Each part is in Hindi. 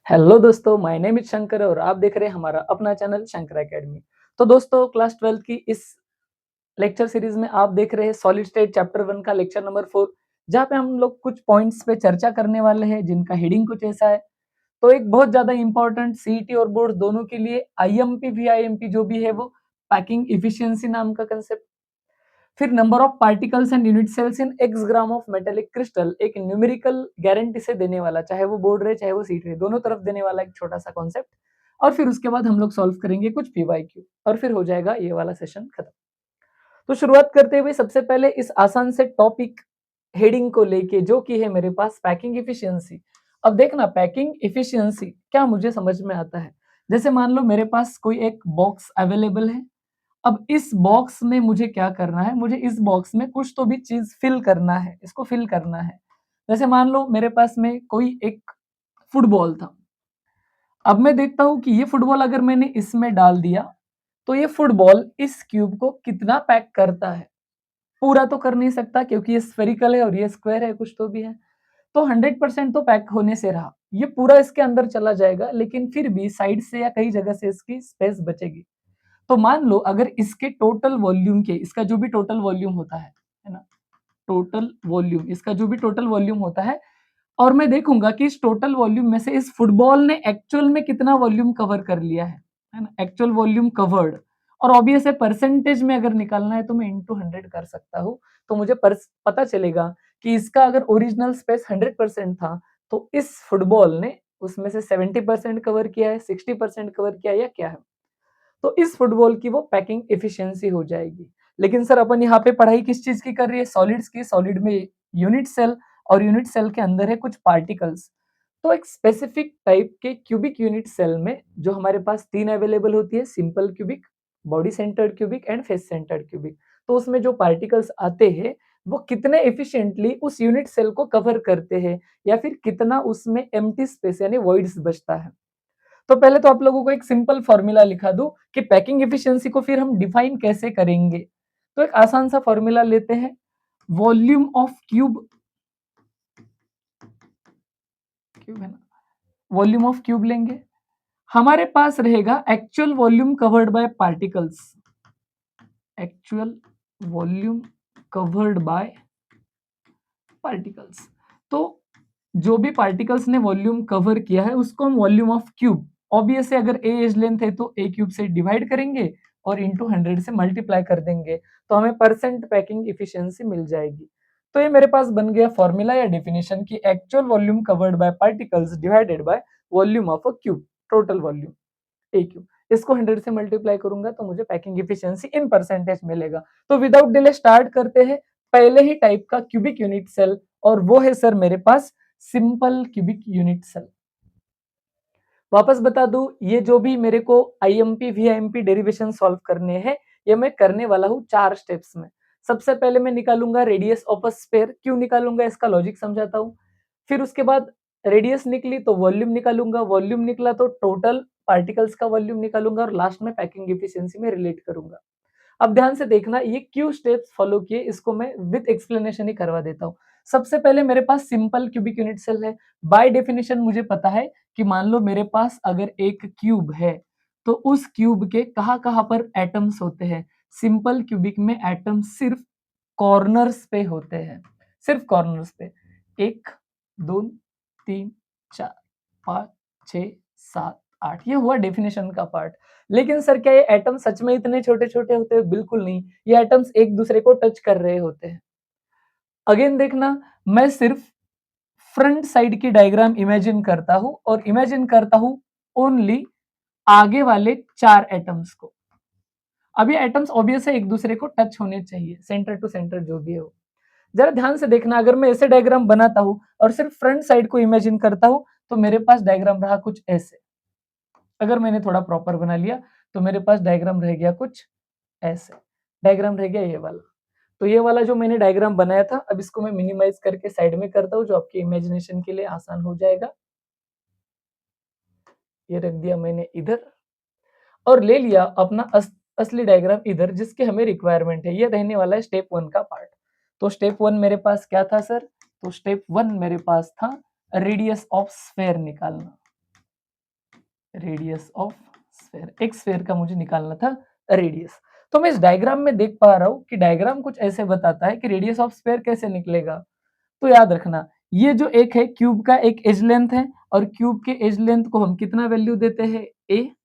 हेलो दोस्तों, माय नेम इज शंकर और आप देख रहे हैं हमारा अपना चैनल शंकर एकेडमी। तो दोस्तों, क्लास 12 की इस लेक्चर सीरीज में आप देख रहे हैं सॉलिड स्टेट चैप्टर 1 का लेक्चर नंबर 4, जहाँ पे हम लोग कुछ पॉइंट्स पे चर्चा करने वाले हैं जिनका हेडिंग कुछ ऐसा है। तो एक बहुत ज्यादा इंपॉर्टेंट सीईटी और बोर्ड दोनों के लिए आईएमपी वीआईएमपी जो भी है वो पैकिंग इफिशियंसी नाम का कंसेप्ट। फिर number of particles and unit cells in X gram of metallic crystal, एक न्यूमेरिकल गारंटी से देने वाला, चाहे वो बोर्ड रहे चाहे वो सीट रहे, दोनों तरफ देने वाला एक छोटा सा कॉन्सेप्ट। और फिर उसके बाद हम लोग सॉल्व करेंगे कुछ पीवाईक्यू और फिर हो जाएगा ये वाला सेशन खत्म। तो शुरुआत करते हुए सबसे पहले इस आसान से टॉपिक हेडिंग को लेके जो कि है मेरे पास पैकिंग इफिशियंसी। अब देखना, पैकिंग इफिशियंसी क्या मुझे समझ में आता है। जैसे मान लो मेरे पास कोई एक बॉक्स अवेलेबल है। अब इस बॉक्स में मुझे क्या करना है, मुझे इस बॉक्स में कुछ तो भी चीज फिल करना है, इसको फिल करना है। जैसे मान लो मेरे पास में कोई एक फुटबॉल था। अब मैं देखता हूं कि ये फुटबॉल अगर मैंने इसमें डाल दिया तो ये फुटबॉल इस क्यूब को कितना पैक करता है। पूरा तो कर नहीं सकता क्योंकि ये स्फेरिकल है और ये स्क्वायर है, कुछ तो भी है। तो 100% तो पैक होने से रहा, ये पूरा इसके अंदर चला जाएगा, लेकिन फिर भी साइड से या कई जगह से इसकी स्पेस बचेगी। तो मान लो अगर इसके टोटल वॉल्यूम के, इसका जो भी टोटल वॉल्यूम होता है ना, टोटल वॉल्यूम, इसका जो भी टोटल वॉल्यूम होता है, और मैं देखूंगा कि इस टोटल वॉल्यूम में से इस फुटबॉल ने एक्चुअल में कितना वॉल्यूम कवर कर लिया है ना, एक्चुअल वॉल्यूम कवर्ड। और ऑब्वियस है परसेंटेज में अगर निकालना है तो मैं इंटू 100 कर सकता हूँ। तो मुझे पता चलेगा कि इसका अगर ओरिजिनल स्पेस 100% था तो इस फुटबॉल ने उसमें से 70% कवर किया है, 60% कवर किया है, या क्या है। तो इस फुटबॉल की वो पैकिंग एफिशिएंसी हो जाएगी। लेकिन सर अपन यहाँ पे पढ़ाई किस चीज की कर रही है, सॉलिड्स की। सॉलिड में यूनिट सेल, और यूनिट सेल के अंदर है कुछ पार्टिकल्स। तो एक स्पेसिफिक टाइप के क्यूबिक यूनिट सेल में जो हमारे पास तीन अवेलेबल होती है, simple cubic, body centered cubic and face centered cubic. तो उसमें जो पार्टिकल्स आते हैं वो कितने एफिशिएंटली उस यूनिट सेल को कवर करते हैं, या फिर कितना उसमें एम्प्टी स्पेस यानी वॉइड्स बचता है। तो पहले तो आप लोगों को एक सिंपल फॉर्मूला लिखा दूं कि पैकिंग एफिशिएंसी को फिर हम डिफाइन कैसे करेंगे। तो एक आसान सा फॉर्मूला लेते हैं, वॉल्यूम ऑफ क्यूब, क्यूब है ना, वॉल्यूम ऑफ क्यूब लेंगे। हमारे पास रहेगा actual volume covered by particles, actual volume covered by particles. तो जो भी पार्टिकल्स ने वॉल्यूम कवर किया है उसको हम वॉल्यूम ऑफ क्यूब, ऑब्वियसली अगर ए एज लेंथ है तो ए क्यूब से डिवाइड करेंगे और इंटू 100 से मल्टीप्लाई कर देंगे, तो हमें परसेंट पैकिंग इफिशियंसी मिल जाएगी। तो ये मेरे पास बन गया फॉर्मूला या डेफिनेशन की actual volume covered by particles divided by volume of a cube, total volume A cube. इसको 100 से मल्टीप्लाई करूंगा तो मुझे पैकिंग इफिशियंसी इन परसेंटेज मिलेगा। तो विदाउट डिले स्टार्ट करते हैं पहले ही टाइप का क्यूबिक यूनिट सेल, और वो है सर मेरे पास सिंपल क्यूबिक यूनिट सेल। वापस बता दूं, ये जो भी मेरे को आईएमपी वीआईएमपी डेरिवेशन सॉल्व करने हैं, ये मैं करने वाला हूं 4 स्टेप्स में। सबसे पहले मैं निकालूंगा रेडियस ऑफ अ स्फीयर। क्यों निकालूंगा इसका लॉजिक समझाता हूं। फिर उसके बाद रेडियस निकली तो वॉल्यूम निकालूंगा, वॉल्यूम निकला तो टोटल पार्टिकल्स का वॉल्यूम निकालूंगा, और लास्ट में पैकिंग एफिशिएंसी में रिलेट करूंगा। अब ध्यान से देखना, ये क्यों स्टेप्स फॉलो किए इसको मैं विद एक्सप्लेनेशन ही करवा देता हूँ। सबसे पहले मेरे पास सिंपल क्यूबिक यूनिट सेल है। बाय डेफिनेशन मुझे पता है कि मान लो मेरे पास अगर एक क्यूब है तो उस क्यूब के कहाँ कहाँ पर एटम्स होते हैं। सिंपल क्यूबिक में एटम सिर्फ कॉर्नर्स पे होते हैं, सिर्फ कॉर्नर्स पे। 1 2 3 4 5 6 7 8, ये हुआ डेफिनेशन का पार्ट। लेकिन सर क्या ये एटम सच में इतने छोटे छोटे होते हैं? बिल्कुल नहीं, ये एटम्स एक दूसरे को टच कर रहे होते हैं। अगेन देखना, मैं सिर्फ फ्रंट साइड की डायग्राम इमेजिन करता हूं, और इमेजिन करता हूं ओनली आगे वाले 4 एटम्स को। अब ये एटम्स ऑब्वियस है एक दूसरे को टच होने चाहिए, सेंटर टू सेंटर जो भी हो। जरा ध्यान से देखना, अगर मैं ऐसे डायग्राम बनाता हूं और सिर्फ फ्रंट साइड को इमेजिन करता हूं तो मेरे पास डायग्राम रहा कुछ ऐसे। अगर मैंने थोड़ा प्रॉपर बना लिया तो मेरे पास डायग्राम रह गया कुछ ऐसे, डायग्राम रह गया ये वाला। तो ये वाला जो मैंने डायग्राम बनाया था, अब इसको मैं मिनिमाइज करके साइड में करता हूँ जो आपके इमेजिनेशन के लिए आसान हो जाएगा। ये रख दिया मैंने इधर, और ले लिया अपना असली डायग्राम इधर जिसके हमें रिक्वायरमेंट है। ये रहने वाला है स्टेप 1 का पार्ट। तो स्टेप 1 मेरे पास क्या था सर? तो स्टेप 1 मेरे पास था रेडियस ऑफ स्फेयर निकालना। रेडियस ऑफ स्फेयर, एक स्फेयर का मुझे निकालना था रेडियस। तो मैं इस डायग्राम में देख पा रहा हूँ कि डायग्राम कुछ ऐसे बताता है कि रेडियस ऑफ स्फेयर कैसे निकलेगा। तो याद रखना, ये जो एक है क्यूब का एक एज लेंथ है, और क्यूब के एज लेंथ को हम कितना वैल्यू देते हैं, ए।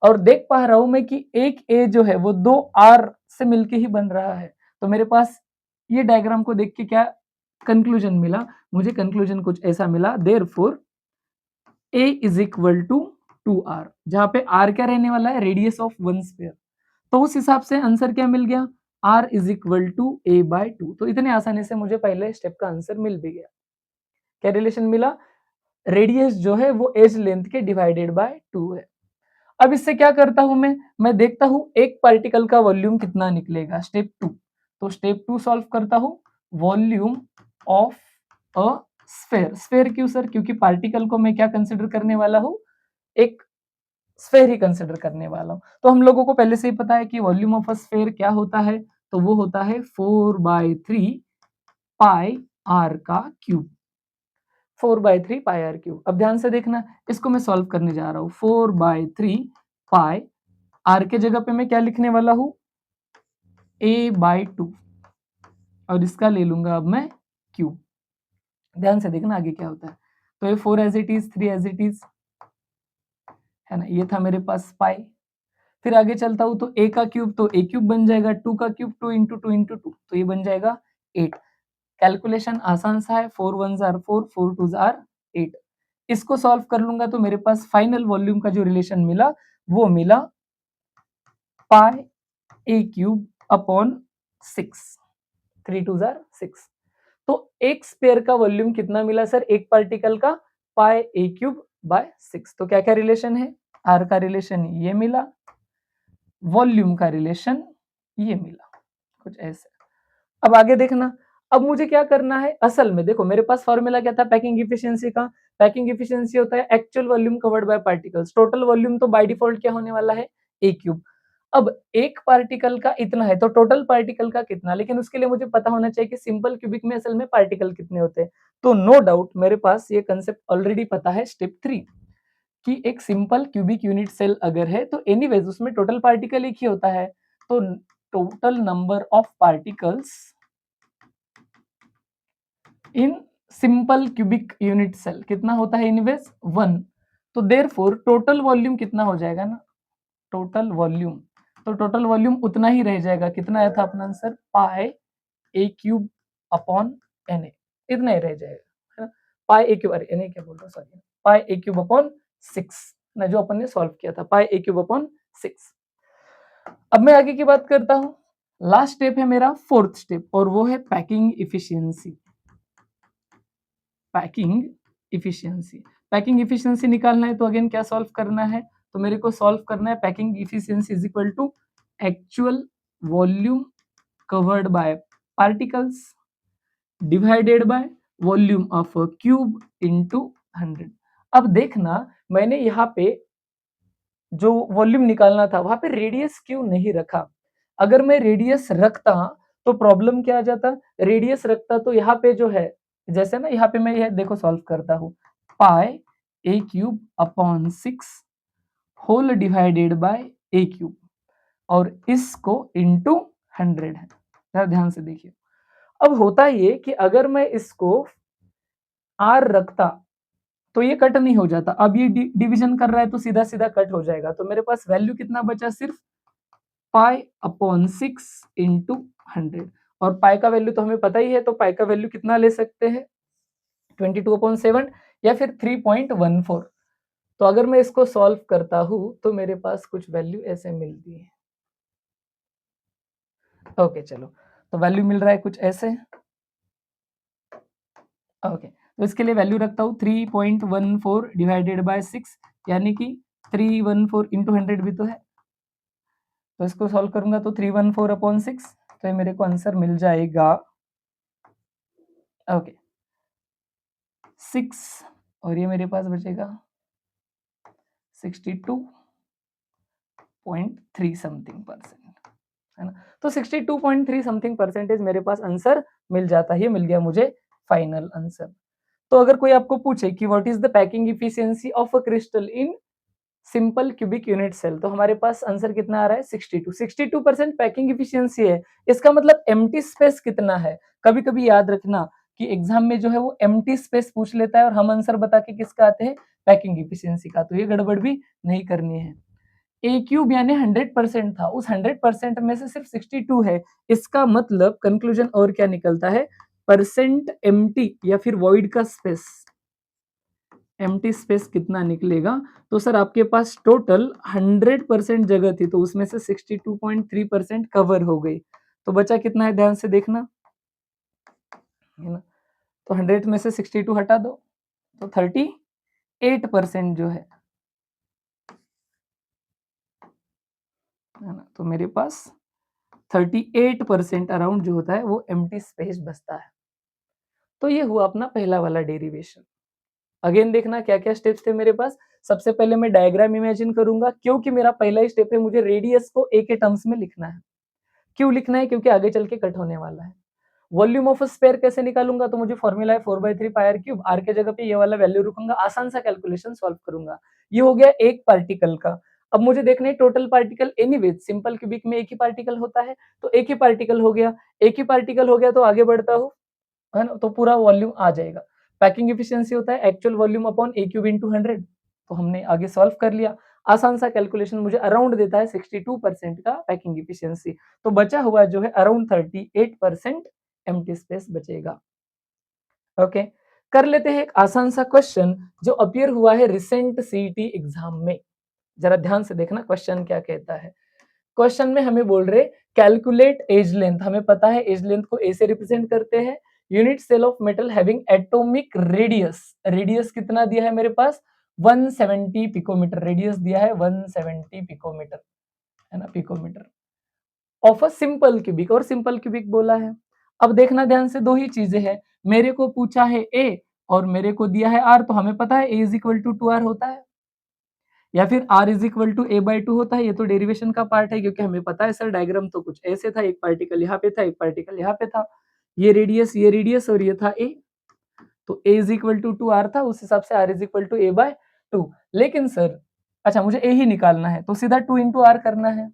और देख पा रहा हूं मैं कि एक ए जो है वो दो आर से मिलके ही बन रहा है। तो मेरे पास ये डायग्राम को देख के क्या कंक्लूजन मिला, मुझे कंक्लूजन कुछ ऐसा मिला, therefore A is equal to 2r, जहां पे r क्या रहने वाला है, रेडियस ऑफ वन स्फीयर। तो उस हिसाब से आंसर क्या मिल गया, r is equal to a by 2। तो इतने आसानी से मुझे पहले स्टेप का आंसर मिल भी गया। क्या रिलेशन मिला, रेडियस जो है वो एज लेंथ के डिवाइडेड बाय 2 है। अब इससे क्या करता हूं मैं देखता हूं एक पार्टिकल का वॉल्यूम कितना निकलेगा, स्टेप 2। तो स्टेप 2 सॉल्व करता हूं, volume of a sphere. Sphere क्यों सर, क्योंकि पार्टिकल को मैं क्या कंसिडर करने वाला हूं, एक स्फेयर ही कंसिडर करने वाला हूं। तो हम लोगों को पहले से ही पता है कि वॉल्यूम ऑफ अ स्फेयर क्या होता है, तो वो होता है 4/3 पाई आर का क्यूब। 4/3 pi R cube. अब ध्यान से देखना, इसको मैं सॉल्व करने जा रहा हूं। 4/3 पाई आर के जगह पे मैं क्या लिखने वाला हूं, a/2, और इसका ले लूंगा अब मैं क्यूब। ध्यान से देखना आगे क्या होता है। तो ये 4 as it is, 3 as it is है ना, ये था मेरे पास पाई। फिर आगे चलता हूं तो a का क्यूब तो a क्यूब बन जाएगा, 2 का क्यूब 2 इंटू 2 इंटू 2, तो ये बन जाएगा 8। कैलकुलेशन आसान सा है, 4 1 आर 4, 4 2 आर 8। इसको सॉल्व कर लूंगा तो मेरे पास फाइनल वॉल्यूम का जो रिलेशन मिला वो मिला पाई ए क्यूब अपॉन 6, 3 2 आर 6। तो एक स्पेयर का वॉल्यूम कितना मिला सर, एक पार्टिकल का, पाई ए क्यूब बाय 6। तो क्या क्या रिलेशन है, आर का रिलेशन ये मिला, वॉल्यूम का रिलेशन ये मिला, कुछ ऐसे। अब आगे देखना, अब मुझे क्या करना है, असल में देखो मेरे पास फॉर्मूला क्या था पैकिंग इफिशियंसी का। पैकिंग इफिशियंसी होता है actual volume covered by particles. Total volume तो बाय डिफॉल्ट क्या होने वाला है, ए क्यूब। अब एक पार्टिकल का इतना है तो टोटल पार्टिकल का कितना, लेकिन उसके लिए मुझे पता होना चाहिए कि सिंपल क्यूबिक में असल में पार्टिकल कितने होते हैं। तो नो डाउट मेरे पास ये कंसेप्ट ऑलरेडी पता है, स्टेप 3, कि एक सिंपल क्यूबिक यूनिट सेल अगर है तो एनीवेज उसमें टोटल पार्टिकल एक ही होता है। तो total number of particles in simple cubic unit cell कितना होता है, एनीवेज 1। तो देयरफॉर टोटल वॉल्यूम कितना हो जाएगा ना, टोटल वॉल्यूम, तो टोटल वॉल्यूम उतना ही रह जाएगा, कितना आया था अपना answer, pi A cube upon N A, इतना ही रह जाएगा, है ना। पाई ए क्यूब, अरे एन ए क्या बोल रहा हूँ, सॉरी, पाई ए क्यूब अपॉन 6 ना, जो अपन ने सॉल्व किया था, पाई ए क्यूब अपॉन 6। अब मैं आगे की बात करता हूं, लास्ट स्टेप है मेरा फोर्थ स्टेप, और वो है packing efficiency. Packing efficiency, packing efficiency निकालना है तो अगेन क्या सॉल्व करना है, तो मेरे को सॉल्व करना है packing efficiency is equal to actual volume covered by particles divided by volume of a cube into 100। अब देखना, मैंने यहाँ पे जो वॉल्यूम निकालना था वहां पे रेडियस क्यों नहीं रखा। अगर मैं रेडियस रखता तो प्रॉब्लम क्या आ जाता, रेडियस रखता तो यहाँ पे जो है, जैसे ना यहाँ पे मैं यह देखो सॉल्व करता हूँ, pi A cube upon 6 whole divided by a cube, और इसको इंटू 100 है। जरा ध्यान से देखिए, अब होता ये कि अगर मैं इसको आर रखता तो ये कट नहीं हो जाता, अब ये डिवीजन कर रहा है तो सीधा सीधा कट हो जाएगा। तो मेरे पास वैल्यू कितना बचा, सिर्फ पाई अपॉन 6 इंटू 100। और पाई का वैल्यू तो हमें पता ही है, तो पाई का वैल्यू कितना ले सकते हैं, 22/7 या फिर 3.14। तो अगर मैं इसको सॉल्व करता हूं तो मेरे पास कुछ वैल्यू ऐसे मिलती है। ओके चलो, तो वैल्यू मिल रहा है कुछ ऐसे। ओके, तो इसके लिए वैल्यू रखता हूँ 3.14 डिवाइडेड बाय 6, यानी कि 314 इंटू 100 भी तो है। तो इसको सॉल्व करूंगा तो 314 अपॉन 6, तो ये मेरे को आंसर मिल जाएगा, ओके 6, और ये मेरे पास बचेगा 62.3 समथिंग परसेंट, है ना। तो 62.3 समथिंग परसेंटेज मेरे पास आंसर मिल जाता है, ये मिल गया मुझे फाइनल आंसर। तो अगर कोई आपको पूछे कि what is the packing efficiency of a crystal in simple cubic unit cell. तो हमारे पास आंसर कितना आ रहा है 62। 62% पैकिंग इफिशियंसी है। इसका मतलब एम्प्टी स्पेस कितना है। कभी कभी याद रखना कि एग्जाम में जो है वो एम्प्टी स्पेस पूछ लेता है और हम आंसर बता के किसका आते हैं, पैकिंग इफिशियंसी का। तो ये गड़बड़ भी नहीं करनी है। ए क्यूब यानी 100% था, उस 100% में से सिर्फ 62 है। इसका मतलब कंक्लूजन और क्या निकलता है, परसेंट एम्प्टी या फिर वॉइड का स्पेस, एम्प्टी स्पेस कितना निकलेगा। तो सर आपके पास टोटल 100% जगह थी, तो उसमें से 62.3% कवर हो गई। तो बचा कितना है, ध्यान से देखना, है ना। तो 100 में से 62 हटा दो, तो 38% जो है ना। तो मेरे पास 38% अराउंड जो होता है वो एम्प्टी स्पेस बचता है। तो ये हुआ अपना पहला वाला डेरिवेशन। अगेन देखना क्या क्या स्टेप्स थे मेरे पास। सबसे पहले मैं डायग्राम इमेजिन करूंगा, क्योंकि मेरा पहला ही स्टेप है, मुझे रेडियस को ए के टर्म्स में लिखना है। क्यों लिखना है, क्योंकि आगे चल के कट होने वाला है। वॉल्यूम ऑफ स्फीयर कैसे निकालूंगा, तो मुझे फॉर्मूला है 4/3 पाई आर क्यूब। आर के जगह पे ये वाला वैल्यू रखूंगा, आसान सा कैलकुलेशन सॉल्व करूंगा। ये हो गया एक पार्टिकल का। अब मुझे देखना है total particle, anyways simple cubic में एक ही पार्टिकल होता है, तो एक ही पार्टिकल हो गया। एक ही पार्टिकल हो गया तो आगे बढ़ता हूँ, है ना, तो पूरा वॉल्यूम आ जाएगा। पैकिंग एफिशिएंसी होता है एक्चुअल वॉल्यूम अपॉन ए क्यूब इंटू 100। तो हमने आगे सॉल्व कर लिया। आसान सा कैलकुलेशन मुझे अराउंड देता है 62% का पैकिंग एफिशिएंसी। तो बचा हुआ जो है अराउंड 38% एम्प्टी स्पेस बचेगा। ओके, कर लेते हैं एक आसान सा क्वेश्चन जो अपीयर हुआ है रिसेंट सीईटी एग्जाम में। जरा ध्यान से देखना क्वेश्चन क्या कहता है। क्वेश्चन में हमें बोल रहे कैलकुलेट एज लेंथ। हमें पता है एज लेंथ को ए से रिप्रेजेंट करते हैं। Unit cell of metal having atomic radius, radius कितना दिया है मेरे पास 170 पिकोमीटर, रेडियस दिया है 170 पिकोमीटर, है ना, picometer of a simple cubic, और सिंपल क्यूबिक बोला है। अब देखना ध्यान से, दो ही चीजें हैं, मेरे को पूछा है ए और मेरे को दिया है आर। तो हमें पता है ए इज इक्वल टू 2r होता है, या फिर r is equal to a/2 होता है। ये तो डेरिवेशन का पार्ट है, क्योंकि हमें पता है सर डायग्राम तो कुछ ऐसे था, एक पार्टिकल यहाँ पे था, एक पार्टिकल यहाँ पे था, ये रेडियस और ये था a। तो a is equal to 2r था, उस हिसाब से r is equal to a/2। लेकिन सर अच्छा मुझे a ही निकालना है, तो सीधा 2 इंटू आर करना है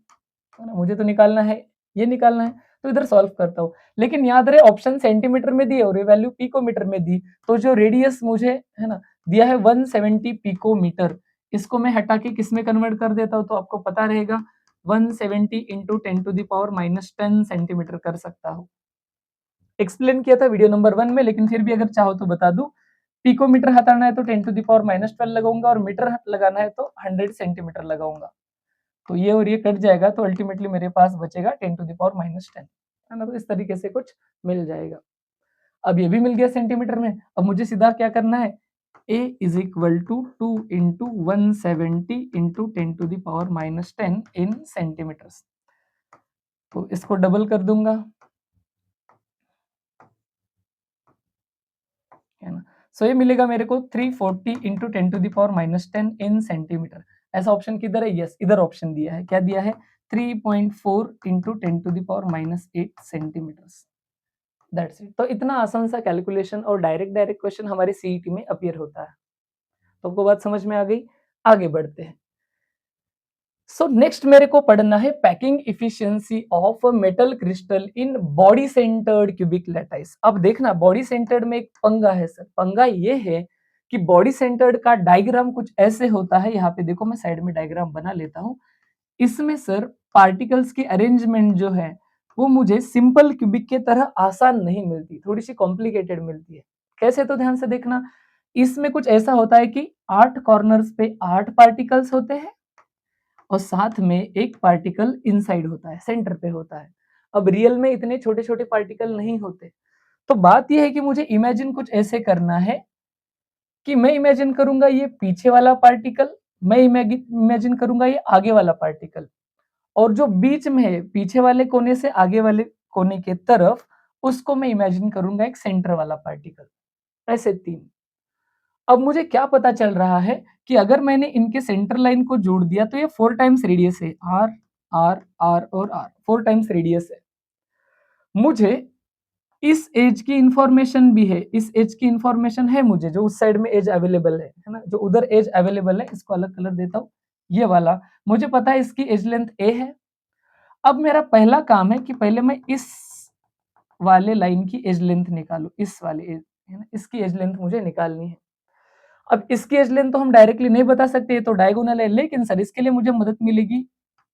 ना, मुझे तो निकालना है, ये निकालना है। तो इधर सॉल्व करता हूँ। लेकिन याद रहे ऑप्शन सेंटीमीटर में दी और ये वैल्यू पिकोमीटर में दी, तो जो रेडियस मुझे है ना दिया है 170 पिकोमीटर, इसको मैं हटा के किस में कन्वर्ट कर देता हूँ, तो आपको पता रहेगा 170 इंटू 10⁻⁻10 सेंटीमीटर कर सकता हूँ। एक्सप्लेन किया था वीडियो नंबर 1 में, लेकिन फिर भी अगर चाहो तो बता दूं। पिकोमीटर हटाना है तो 10⁻�12 लगाऊंगा, और मीटर लगाना है तो 100 सेंटीमीटर लगाऊंगा। तो ये और ये कट जाएगा, तो अल्टीमेटली मेरे पास बचेगा 10⁻⁻10, है ना। तो इस तरीके से कुछ मिल जाएगा। अब ये भी मिल गया सेंटीमीटर में। अब मुझे सीधा क्या करना है, a is equal to 2 into 170 into 10⁻⁻10 in centimeters. तो इसको डबल कर दूंगा, है ना। सो ये मिलेगा मेरे को 340 इंटू 10⁻⁻10 इन सेंटीमीटर। ऐसा ऑप्शन किधर है, यस इधर ऑप्शन दिया है। क्या दिया है, 3.4 इंटू 10⁻⁻8 सेंटीमीटर्स। That's it. तो इतना आसान सा कैलकुलेशन और डायरेक्ट डायरेक्ट क्वेश्चन हमारे सीईटी में अपीयर होता है। तो आपको बात समझ में आ गई, आगे बढ़ते हैं। सो नेक्स्ट मेरे को पढ़ना है packing efficiency of metal crystal in body centered cubic lattice. अब देखना बॉडी सेंटर्ड में एक पंगा है सर। पंगा ये है कि बॉडी सेंटर्ड का डायग्राम कुछ ऐसे होता है, यहाँ पे देखो मैं साइड में डायग्राम बना लेता हूँ। इसमें सर पार्टिकल्स की अरेंजमेंट जो है वो मुझे सिंपल क्यूबिक के तरह आसान नहीं मिलती, थोड़ी सी कॉम्प्लिकेटेड मिलती है। कैसे, तो ध्यान से देखना। इसमें कुछ ऐसा होता है कि 8 कॉर्नर्स पे 8 पार्टिकल्स होते हैं, और साथ में एक पार्टिकल इनसाइड होता है, सेंटर पे होता है। अब रियल में इतने छोटे छोटे पार्टिकल नहीं होते। तो बात यह है कि मुझे इमेजिन कुछ ऐसे करना है कि मैं इमेजिन करूंगा ये पीछे वाला पार्टिकल, मैं इमेजिन करूंगा ये आगे वाला पार्टिकल, और जो बीच में है पीछे वाले कोने से आगे वाले कोने के तरफ, उसको मैं इमेजिन करूंगा एक सेंटर वाला पार्टिकल। ऐसे 3। अब मुझे क्या पता चल रहा है कि अगर मैंने इनके सेंटर लाइन को जोड़ दिया तो ये 4 टाइम्स रेडियस है, आर आर आर और आर, 4 टाइम्स रेडियस है। मुझे इस एज की इंफॉर्मेशन भी है, इस एज की इंफॉर्मेशन है मुझे, जो उस साइड में एज अवेलेबल है ना, जो उधर एज अवेलेबल है, इसको अलग कलर देता हूँ, ये वाला मुझे पता है इसकी एज लेंथ ए है। अब मेरा पहला काम है कि पहले मैं इस वाले लाइन की एज लेंथ निकालूं, इस वाले एज है ना, इसकी एज लेंथ मुझे निकालनी है। अब इसकी एज लेंथ तो हम डायरेक्टली नहीं बता सकते, ये तो डायगोनल है, लेकिन सर इसके लिए मुझे मदद मिलेगी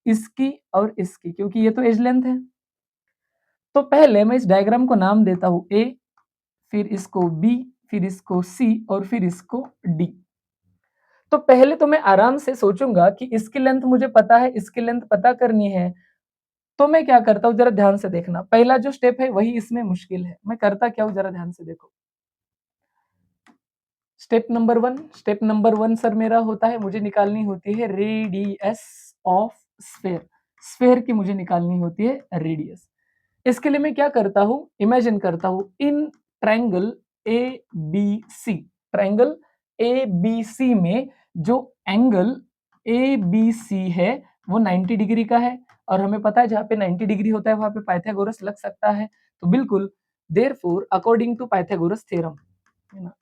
इसकी और इसकी, क्योंकि ये तो एज लेंथ है। तो पहले मैं इस डायग्राम को नाम देता हूं ए, फिर इसको बी, फिर इसको सी और फिर इसको डी। तो पहले तो मैं आराम से सोचूंगा कि इसकी लेंथ मुझे पता है, इसकी लेंथ पता करनी है। तो मैं क्या करता हूँ, जरा ध्यान से देखना, पहला जो स्टेप है वही इसमें मुश्किल है। मैं करता क्या हूँ, जरा ध्यान से देखो। स्टेप नंबर वन सर मेरा होता है, मुझे निकालनी होती है रेडियस ऑफ स्फेयर। स्फेयर की मुझे निकालनी होती है रेडियस। इसके लिए मैं क्या करता हूँ, इमेजिन करता हूँ in triangle A B C, triangle A B C में जो एंगल ए बी सी है वो 90 डिग्री का है, और हमें पता है जहाँ पे 90 डिग्री होता है वहां पे पाइथागोरस लग सकता है। तो बिल्कुल, therefore according to Pythagoras theorem,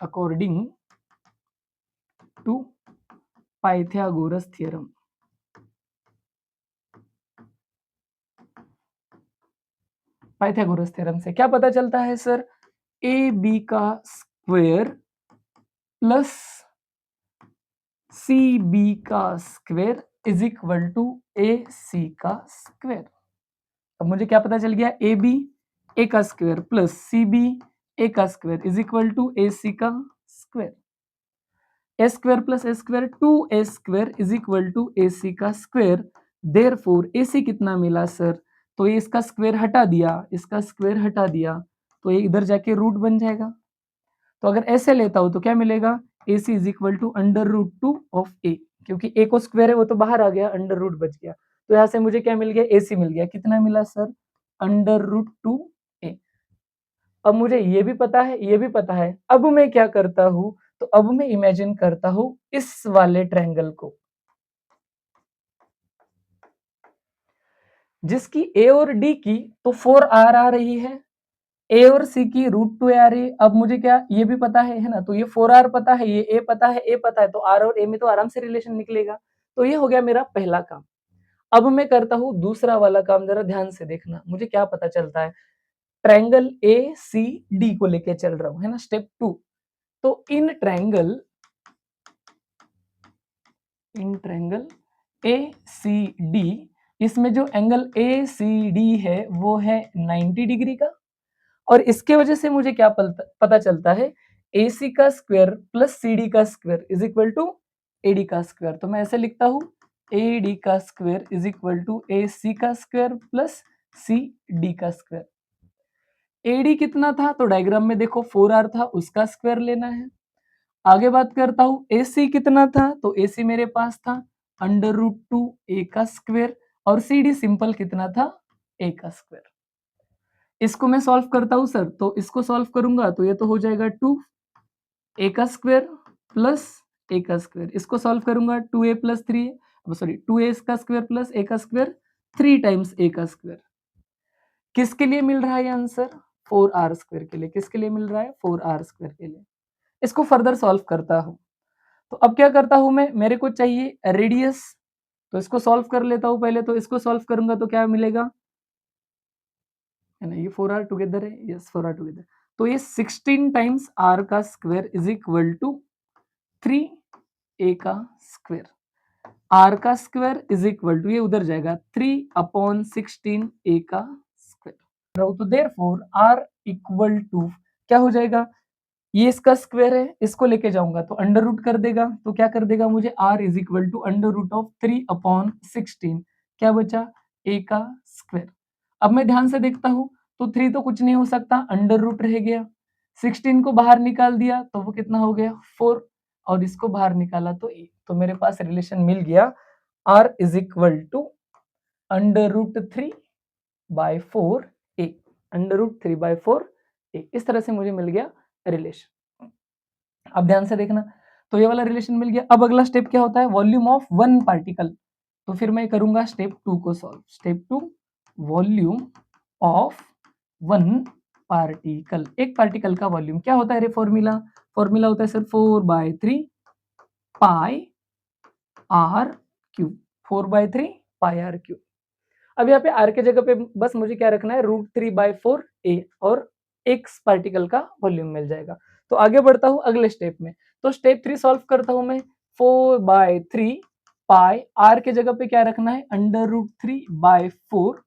according to Pythagoras theorem, Pythagoras theorem से क्या पता चलता है सर, ए बी का स्क्वायर प्लस सी बी का square is equal to A C का स्क्वायर। अब मुझे क्या पता चल गया, ए बी ए का square plus C B A का square is equal to A C का square. A square plus A square 2 A square is equal to A C का स्क्वायर। देयरफॉर ए सी कितना मिला सर, तो ये इसका स्क्वायर हटा दिया, इसका स्क्वायर हटा दिया, तो ये इधर जाके रूट बन जाएगा। तो अगर ऐसे लेता हूं तो क्या मिलेगा, A C is equal to under root 2 of A, क्योंकि ए को स्क्वायर है वो तो बाहर आ गया, अंडर रूट बच गया। तो यहाँ से मुझे क्या मिल गया, ए सी मिल गया। कितना मिला सर, अंडर रूट 2 ए। अब मुझे ये भी पता है, ये भी पता है। अब मैं क्या करता हूं, तो अब मैं इमेजिन करता हूं इस वाले ट्रायंगल को, जिसकी ए और डी की तो 4r आ रही है, ए और सी की रूट 2 आ रही है। अब मुझे क्या, ये भी पता है ना, तो ये 4r पता है, ये ए पता है, ए पता है, तो आर और ए में तो आराम से रिलेशन निकलेगा। तो ये हो गया मेरा पहला काम। अब मैं करता हूं दूसरा वाला काम, जरा ध्यान से देखना, मुझे क्या पता चलता है। ट्रायंगल ए सी डी को लेके चल रहा हूं, है ना, स्टेप 2। तो इन ट्रायंगल ए सी डी, इसमें जो एंगल ए सी डी है वो है 90 डिग्री का, और इसके वजह से मुझे क्या पता चलता है, ए सी का स्क्वायर प्लस सी डी का square is equal to A D का स्क्वायर। तो मैं ऐसे लिखता हूं, ए डी का square is equal to A C का स्क्वायर प्लस सी डी का स्क्वायर। ए डी कितना था, तो डायग्राम में देखो 4r था, उसका स्क्वायर लेना है। आगे बात करता हूं, ए सी कितना था, तो ए सी मेरे पास था अंडर रूट 2 ए का स्क्वायर, और सी डी सिंपल कितना था, ए का स्क्वायर। इसको मैं सॉल्व करता हूं सर, तो इसको सॉल्व करूंगा तो ये तो हो जाएगा 2 ए का स्क्वायर प्लस ए का स्क्वायर। इसको सॉल्व करूंगा 2a प्लस 3, सॉरी 2a का स्क्वायर प्लस ए का स्क्वायर 3 टाइम्स ए का स्क्वायर। किसके लिए मिल रहा है ये आंसर, 4r स्क्वायर के लिए। किसके लिए मिल रहा है, 4r स्क्वायर के लिए। इसको फर्दर सॉल्व करता हूं, तो अब क्या करता हूं मैं, मेरे को चाहिए रेडियस, तो इसको सॉल्व कर लेता हूं पहले। तो इसको सॉल्व करूंगा तो क्या मिलेगा, है ना, ये 4r टुगेदर है, यस 4r टुगेदर। तो ये 16 टाइम्स r का square is equal to 3a का स्क्वायर। r का स्क्वायर इज इक्वल टू, ये उधर जाएगा, 3/16 a का स्क्वायर। तो देयरफॉर r इक्वल टू क्या हो जाएगा, ये इसका स्क्वायर है, इसको लेके जाऊंगा तो अंडर रूट कर देगा, तो क्या कर देगा मुझे, r is equal to under root of 3/16, क्या बचा, a का स्क्वायर। अब मैं ध्यान से देखता हूं, तो 3 तो कुछ नहीं हो सकता, अंडर रूट रह गया, 16 को बाहर निकाल दिया तो वो कितना हो गया 4, और इसको बाहर निकाला तो a। तो मेरे पास रिलेशन मिल गया, r is equal to under root 3/4 a, under root 3/4 a। इस तरह से मुझे मिल गया रिलेशन। अब ध्यान से देखना, तो ये वाला रिलेशन मिल गया। अब अगला स्टेप क्या होता है, वॉल्यूम ऑफ वन पार्टिकल। तो फिर मैं करूंगा स्टेप 2 को सॉल्व। Step 2, volume of one particle. एक पार्टिकल का वॉल्यूम क्या होता है रे, फॉर्मूला होता है sir 4/3 pi r cube, 4/3 pi R cube. अब यहाँ पे आर के जगह पे बस मुझे क्या रखना है, √3/4 ए और एक्स पार्टिकल का वॉल्यूम मिल जाएगा। तो आगे बढ़ता हूँ अगले स्टेप में। तो स्टेप 3 सॉल्व करता हूँ मैं, 4/3 पाई आर के जगह पे क्या रखना है, √3/4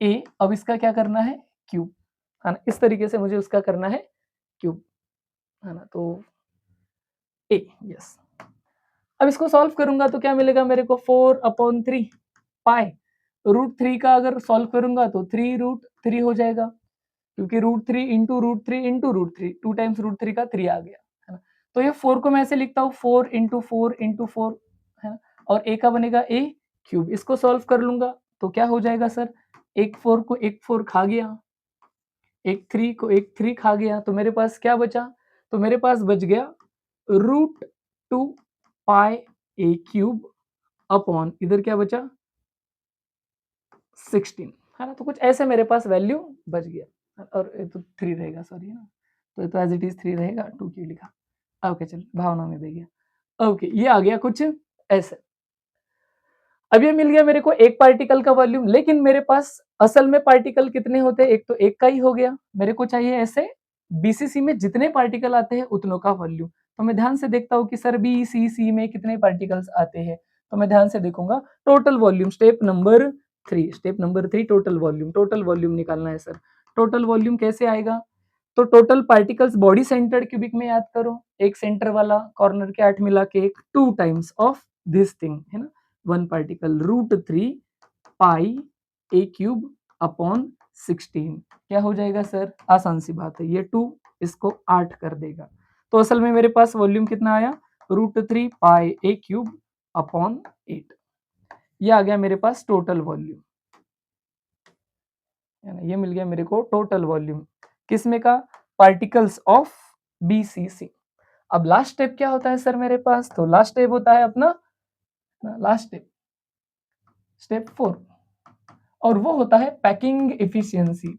ए। अब इसका क्या करना है, क्यूब, है ना। इस तरीके से मुझे उसका करना है क्यूब, है ना। तो ए, यस। अब इसको सॉल्व करूंगा तो क्या मिलेगा मेरे को, 4/3 पाई √3 का अगर सॉल्व करूंगा तो 3√3 हो जाएगा, क्योंकि √3 इंटू √3 इंटू √3, 2 टाइम्स √3 का 3 आ गया, है ना। तो ये 4 को मैं ऐसे लिखता हूँ, 4 इंटू 4 इंटू 4, है ना। और ए का बनेगा ए क्यूब। इसको सॉल्व कर लूंगा तो क्या हो जाएगा सर, एक 4 को एक 4 खा गया, एक 3 को एक 3 खा गया, तो मेरे पास क्या बचा, तो मेरे पास बच गया √2 पाई ए क्यूब अपॉन इधर क्या बचा 16, है ना। तो कुछ ऐसे मेरे पास वैल्यू बच गया, और ये तो 3 रहेगा, सॉरी, है ना। तो ये तो एज इट इज 3 रहेगा, 2 क्यों लिखा। ओके, चल भावना में दे गया। ओके, ये आ गया कुछ ऐसे। अब ये मिल गया मेरे को एक पार्टिकल का वॉल्यूम, लेकिन मेरे पास असल में पार्टिकल कितने होते हैं, एक तो एक का ही हो गया, मेरे को चाहिए ऐसे बीसीसी में जितने पार्टिकल आते हैं उतनों का वॉल्यूम। तो मैं ध्यान से देखता हूँ कि सर बीसीसी में कितने पार्टिकल्स आते हैं, तो मैं ध्यान से देखूंगा total volume, step number 3 total volume निकालना है सर। टोटल वॉल्यूम कैसे आएगा, तो total particles body centered cubic में याद करो, एक सेंटर वाला कॉर्नर के 8 मिला के एक 2 टाइम्स ऑफ दिस थिंग, है ना, 1 पार्टिकल, √3 पाई ए क्यूब अपॉन 16। क्या हो जाएगा सर, आसान सी बात है, ये 2 इसको 8 कर देगा। तो असल में मेरे पास वॉल्यूम कितना आया, √3 पाई ए क्यूब अपॉन 8। ये आ गया मेरे पास टोटल वॉल्यूम, है ना। ये मिल गया मेरे को टोटल वॉल्यूम किसमें का, पार्टिकल्स ऑफ बीसीसी। अब लास्ट स्टेप क्या होता है सर मेरे पास, तो लास्ट स्टेप होता है अपना, लास्ट स्टेप स्टेप 4, और वो होता है पैकिंग एफिशिएंसी।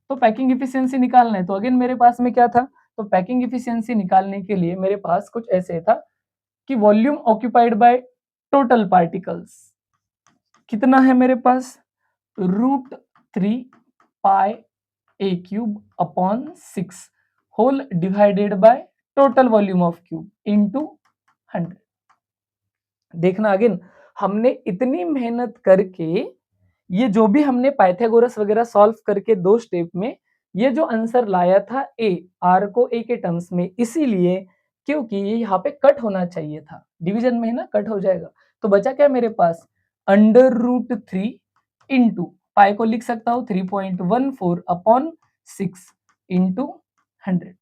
तो पैकिंग एफिशिएंसी निकालना है, तो अगेन मेरे पास में क्या था, तो पैकिंग एफिशिएंसी निकालने के लिए मेरे पास कुछ ऐसे था कि volume occupied by total particles कितना है मेरे पास, √3 pi A cube upon 6 whole divided by total volume of cube into 100। देखना अगेन, हमने इतनी मेहनत करके ये जो भी हमने पाइथागोरस वगैरह सॉल्व करके 2 स्टेप में ये जो आंसर लाया था ए, आर को ए के टर्म्स में, इसीलिए क्योंकि ये यहाँ पे कट होना चाहिए था, डिवीजन में है ना, कट हो जाएगा। तो बचा क्या मेरे पास, √3 इंटू पाई को लिख सकता हूँ 3.14 upon 6 into 100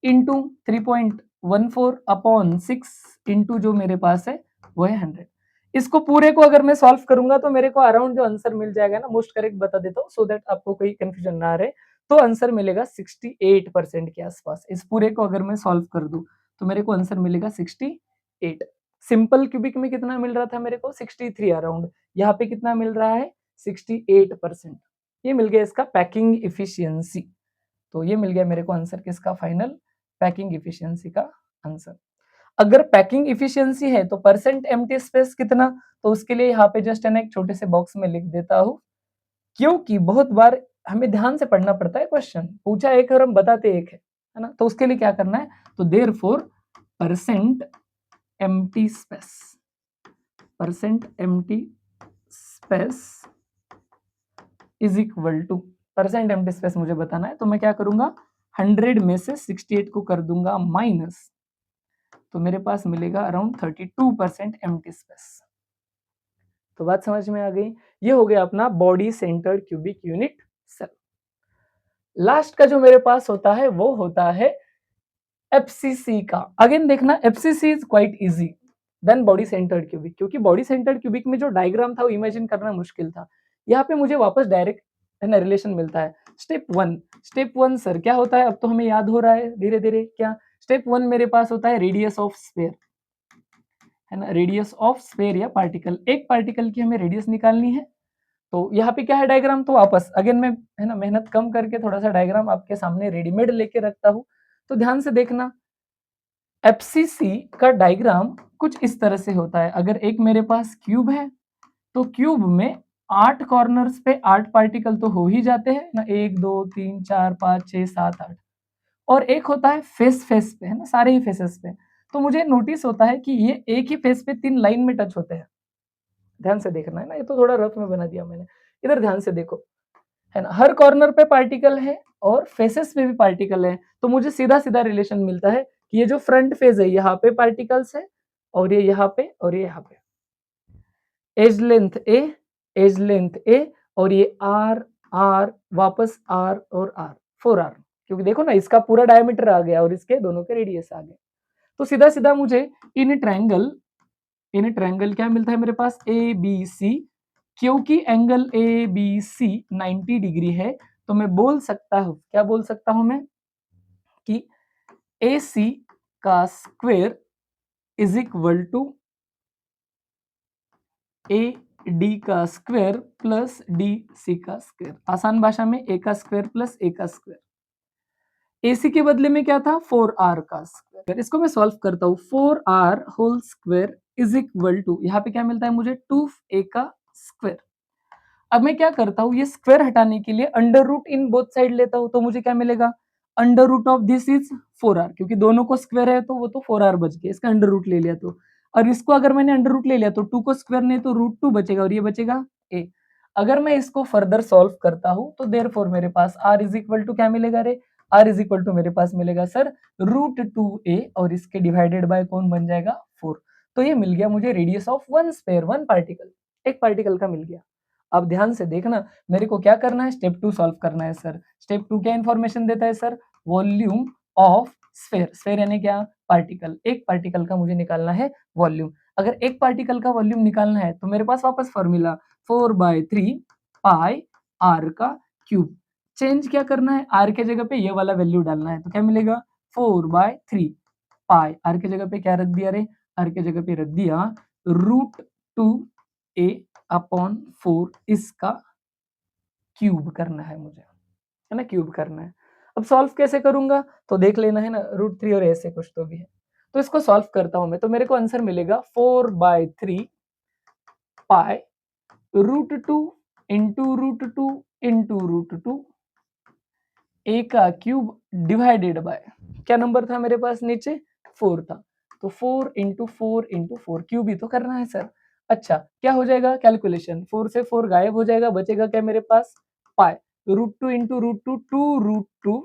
into 3.14 upon 6 into जो मेरे पास है वो है 100। इसको पूरे को अगर मैं सॉल्व करूंगा तो मेरे को अराउंड जो आंसर मिल जाएगा ना, मोस्ट करेक्ट बता देता हूँ सो दैट आपको कोई कंफ्यूजन ना रहे, तो आंसर मिलेगा 68% के आसपास। इस पूरे को अगर मैं सॉल्व कर दूं तो मेरे को आंसर मिलेगा 68। सिंपल क्यूबिक में कितना मिल रहा था मेरे को, 63 अराउंड, यहाँ पे कितना मिल रहा है 68%। ये मिल गया इसका पैकिंग इफिशियंसी। तो ये मिल गया मेरे को आंसर किसका, फाइनल पैकिंग इफिशियंसी का आंसर। अगर पैकिंग इफिशियंसी है तो परसेंट एम्प्टी स्पेस कितना, तो उसके लिए यहाँ पे जस्ट है ना एक छोटे से बॉक्स में लिख देता हूँ, क्योंकि बहुत बार हमें ध्यान से पढ़ना पड़ता है, क्वेश्चन पूछा एक और हम बताते एक है ना। तो उसके लिए क्या करना है, तो therefore percent empty space is equal to, percent empty space मुझे बताना है, तो मैं क्या करूंगा 100 में से 68 को कर दूंगा माइनस, तो मेरे पास मिलेगा अराउंड 32% एम्प्टी स्पेस। तो बात समझ में आ गई, ये हो गया अपना body centered cubic unit cell. Last का जो मेरे पास होता है वो होता है एफसीसी का। अगेन देखना, FCC is quite easy then body centered cubic, क्योंकि बॉडी सेंटर्ड क्यूबिक में जो डायग्राम था वो इमेजिन करना मुश्किल था, यहाँ पे मुझे वापस डायरेक्ट है ना रिलेशन मिलता है। स्टेप वन सर क्या होता है, अब तो हमें याद हो रहा है धीरे धीरे। क्या, स्टेप 1 मेरे पास होता है रेडियस ऑफ स्फीयर, है ना, रेडियस ऑफ स्फीयर या पार्टिकल, एक पार्टिकल की हमें रेडियस निकालनी है। तो यहाँ पे क्या है डायग्राम, तो वापस अगेन मैं है ना मेहनत कम करके थोड़ा सा डायग्राम आपके सामने रेडीमेड लेके रखता हूँ, तो ध्यान से देखना। एफसीसी का डायग्राम कुछ इस तरह से होता है। अगर एक मेरे पास क्यूब है तो क्यूब में 8 कॉर्नर्स पे 8 पार्टिकल तो हो ही जाते हैं ना, 1 2 3 4 5 6 7 8, और एक होता है फेस फेस पे, है ना, सारे ही फेसेस पे। तो मुझे नोटिस होता है कि ये एक ही फेस पे 3 लाइन में टच होते हैं। ध्यान से देखना है ना, ये तो थोड़ा रफ में बना दिया मैंने। इधर ध्यान से देखो, है ना, हर कॉर्नर पे पार्टिकल है और फेसेस पे भी पार्टिकल है। तो मुझे सीधा-सीधा रिलेशन मिलता है कि ये जो फ्रंट फेस है यहाँ पे पार्टिकल्स है और ये यहाँ पे और ये यहाँ पे। एज लेंथ ए और ये आर आर वापस आर और आर, 4r, क्योंकि देखो ना इसका पूरा डायमीटर आ गया और इसके दोनों के रेडियस आ गए। तो सीधा-सीधा मुझे इन ट्रायंगल क्या मिलता है मेरे पास, ए बी सी। क्योंकि angle A B C 90 degree है तो मैं बोल सकता हूँ, क्या बोल सकता हूँ मैं, कि ए सी का square is equal to A D का स्क्वायर प्लस डी सी का स्क्वायर। आसान भाषा में ए का स्क्वायर प्लस ए का स्क्वायर। एसी के बदले में क्या था, 4r का स्क्वायर। इसको मैं सॉल्व करता हूँ, 4r whole square is equal to, यहाँ पे क्या मिलता है मुझे, 2a का स्क्वायर। अब मैं क्या करता हूँ, ये स्क्वायर हटाने के लिए under root in both side लेता हूँ, तो मुझे क्या मिलेगा, under root of this is 4r, क्योंकि दोनों को स्क्वायर है तो वो तो 4r बच गया, इसका अंडर रूट ले लिया तो। और इसको अगर मैंने अंडर रूट ले लिया तो 2 को स्क्वायर नहीं तो रूट 2 बचेगा और ये बचेगा a। अगर मैं इसको फर्दर सॉल्व करता हूँ तो देयरफॉर मेरे पास r इज इक्वल टू क्या मिलेगा रे, r इज इक्वल टू मेरे पास मिलेगा सर रूट 2a और इसके डिवाइडेड बाय कौन बन जाएगा, 4। तो ये मिल गया मुझे radius of one sphere, one particle, एक पार्टिकल का मिल गया। अब ध्यान से देखना, मेरे को क्या करना है, स्टेप 2 सॉल्व करना है सर। स्टेप 2 क्या इन्फॉर्मेशन देता है sir, volume of sphere, sphere यानी क्या, पार्टिकल, एक पार्टिकल का मुझे निकालना है वॉल्यूम। अगर एक पार्टिकल का वॉल्यूम निकालना है तो मेरे पास वापस फॉर्मूला 4/3 पाई आर का क्यूब। चेंज क्या करना है, आर के जगह पे ये वाला वैल्यू डालना है, तो क्या मिलेगा 4/3 पाई, आर के जगह पे क्या रख दिया रे, आर के जगह पे रख दिया √2a अपॉन 4, इसका क्यूब करना है मुझे, है ना, क्यूब करना है। अब सॉल्व कैसे करूंगा तो देख लेना है ना, √3 और ऐसे कुछ तो भी है। तो इसको सॉल्व करता हूं मैं, तो मेरे को आंसर मिलेगा 4/3 पाई √2 इंटू √2 इंटू √2 ए का क्यूब डिवाइडेड बाय, क्या नंबर था मेरे पास नीचे, 4 था, तो 4 इंटू 4 इंटू 4, क्यूब ही तो करना है सर। अच्छा क्या हो जाएगा, कैलकुलेशन, 4 से 4 गायब हो जाएगा, बचेगा क्या मेरे पास, पाई √2 इंटू √2 2 √2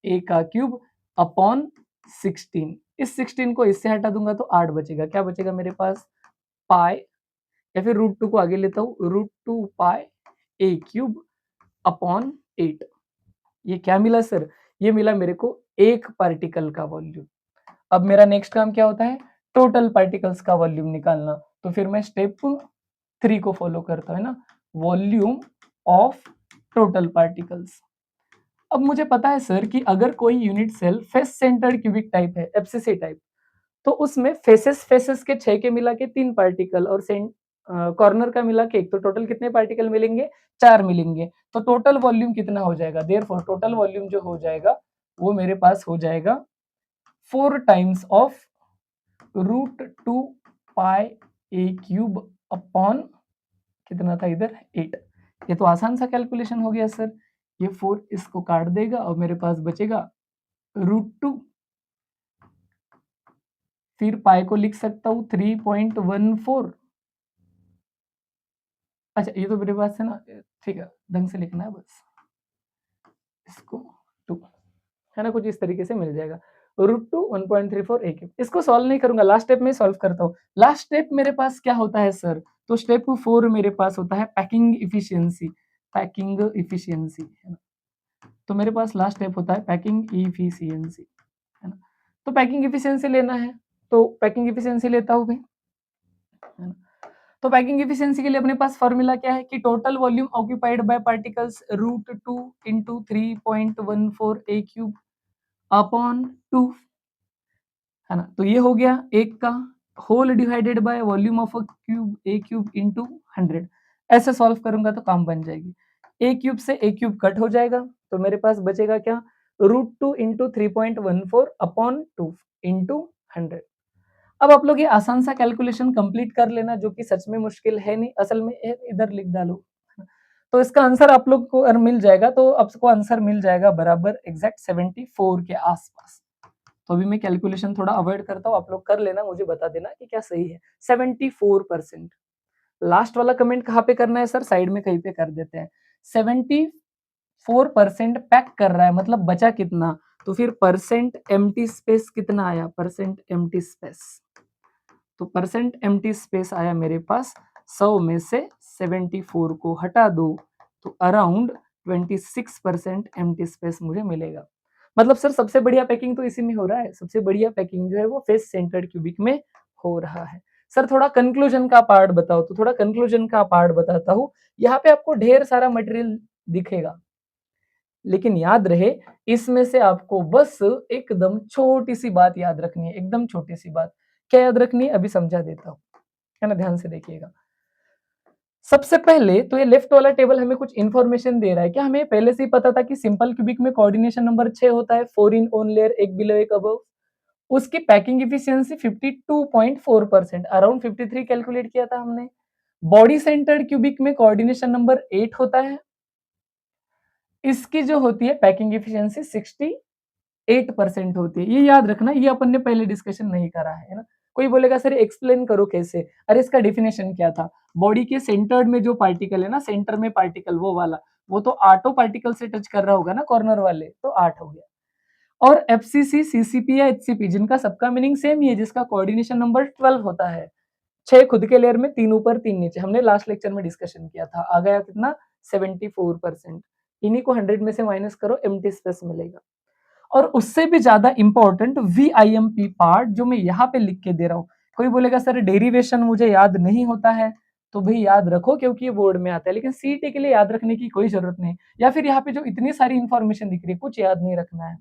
ए का क्यूब अपॉन 16। इस 16 को इससे हटा दूंगा तो 8 बचेगा, क्या बचेगा मेरे पास, पाई, या फिर √2 को आगे लेता हूँ, √2 पाई ए क्यूब अपॉन 8। ये क्या मिला सर, ये मिला मेरे को एक पार्टिकल का वॉल्यूम। अब मेरा नेक्स्ट काम क्या होता है, टोटल पार्टिकल्स का वॉल्यूम निकालना। तो फिर मैं स्टेप 3 को फॉलो करता हूँ ना, वॉल्यूम ऑफ टोटल पार्टिकल्स। अब मुझे पता है सर कि अगर कोई unit cell face centered cubic type है, एफसीसी टाइप, तो उसमें फेसेस फेसेस के 6 के मिला के 3 पार्टिकल और कॉर्नर का मिला के 1, तो टोटल कितने पार्टिकल मिलेंगे, 4 मिलेंगे। तो टोटल वॉल्यूम कितना हो जाएगा, देयरफॉर टोटल वॉल्यूम जो हो जाएगा वो मेरे पास हो जाएगा 4 times of √2 pi A cube upon, कितना था इधर, 8। ये तो आसान सा कैलकुलेशन हो गया सर। ये 4 इसको काट देगा और मेरे पास बचेगा √2, फिर पाई को लिख सकता हूँ 3.14। अच्छा ये तो मेरे पास है ना, ठीक है, ढंग से लिखना है बस, इसको 2, है ना, कुछ इस तरीके से मिल जाएगा, √2 1.34 ए क्यूब। इसको सॉल्व नहीं करूंगा, लास्ट स्टेप में सॉल्व करता हूँ। लास्ट स्टेप मेरे पास क्या होता है सर, तो स्टेप 4 मेरे पास होता है पैकिंग इफिशियंसी, पैकिंग इफिशियंसी, है ना। तो मेरे पास लास्ट स्टेप होता है पैकिंग इफिशियंसी, है ना। तो पैकिंग इफिशियंसी लेना है, तो पैकिंग इफिशियंसी लेता हूँ भाई, है ना। तो पैकिंग एफिशिएंसी के लिए अपने पास फॉर्मूला क्या है कि total volume occupied by particles √2 into 3.14 a cube upon 2, है ना। तो ये हो गया एक का, whole divided by volume of a cube a cube into 100। ऐसे सॉल्व करूंगा तो काम बन जाएगी। ए क्यूब से ए क्यूब कट हो जाएगा तो मेरे पास बचेगा क्या, √2 इंटू 3.14 अपॉन 2 इंटू 100। अब आप लोग ये आसान सा कैलकुलेशन कंप्लीट कर लेना, जो कि सच में मुश्किल है नहीं, असल में इधर लिख डालो। तो इसका आंसर आप लोग को मिल जाएगा, तो आपको आंसर मिल जाएगा बराबर एग्जैक्ट 74 के आसपास। तो अभी मैं कैलकुलेशन थोड़ा अवॉइड करता हूँ, आप लोग कर लेना, मुझे बता देना कि क्या सही है। 74%। लास्ट वाला कमेंट कहाँ पे करना है सर? साइड में कहीं पे कर देते हैं। 74% पैक कर रहा है, मतलब बचा कितना? तो फिर परसेंट एम्प्टी स्पेस कितना आया? परसेंट एम्प्टी स्पेस, तो परसेंट एम्प्टी स्पेस आया मेरे पास 100 में से 74 को हटा दो तो अराउंड 26% एम्प्टी स्पेस मुझे मिलेगा। मतलब सर सबसे बढ़िया पैकिंग तो इसी में हो रहा है, सबसे बढ़िया पैकिंग जो है वो फेस सेंटर्ड क्यूबिक में हो रहा है। सर थोड़ा कंक्लूजन का पार्ट बताओ, तो थोड़ा कंक्लूजन का पार्ट बताता हूँ। यहाँ पे आपको ढेर सारा मटेरियल दिखेगा, लेकिन याद रहे इसमें से आपको बस एकदम छोटी सी बात याद रखनी है, एकदम छोटी सी बात। क्या याद रखनी है अभी समझा देता हूँ, है ना, ध्यान से देखिएगा। सबसे पहले तो ये लेफ्ट वाला टेबल हमें कुछ इंफॉर्मेशन दे रहा है। क्या हमें पहले से ही पता था कि सिंपल क्यूबिक में कोऑर्डिनेशन नंबर 6 होता है, 4 इन ऑन लेयर, एक बिलो एक अबव। उसकी पैकिंग इफिशियंसी 52.4%, अराउंड 53 कैलकुलेट किया था हमने। बॉडी सेंटर्ड क्यूबिक में कोऑर्डिनेशन नंबर 8 होता है, इसकी जो होती है पैकिंग इफिशियंसी 68% होती है। ये याद रखना, ये अपन ने पहले डिस्कशन नहीं करा है ना। कोई बोलेगा सर एक्सप्लेन करो कैसे? अरे इसका डेफिनेशन क्या था? बॉडी के सेंटर्ड में जो पार्टिकल है ना, सेंटर में पार्टिकल वो वाला, वो तो 8 पार्टिकल से टच कर रहा होगा ना कॉर्नर वाले, तो 8 हो गया। और एफसीसी, सीसीपी या एचसीपी जिनका सबका मीनिंग सेम ही है, जिसका कोऑर्डिनेशन नंबर 12 होता है, 6 खुद के लेयर में, 3 ऊपर 3 नीचे, हमने लास्ट लेक्चर में डिस्कशन किया था। आ गया कितना? 74%। इन्हीं को 100 में से माइनस करो, एम्प्टी स्पेस मिलेगा। और उससे भी ज्यादा इंपॉर्टेंट VIMP पार्ट जो मैं यहाँ पे लिख के दे रहा हूँ। कोई बोलेगा सर डेरिवेशन मुझे याद नहीं होता है, तो भाई याद रखो क्योंकि ये बोर्ड में आता है, लेकिन सीईटी के लिए याद रखने की कोई जरूरत नहीं। या फिर यहाँ पे जो इतनी सारी इंफॉर्मेशन दिख रही है, कुछ याद नहीं रखना है,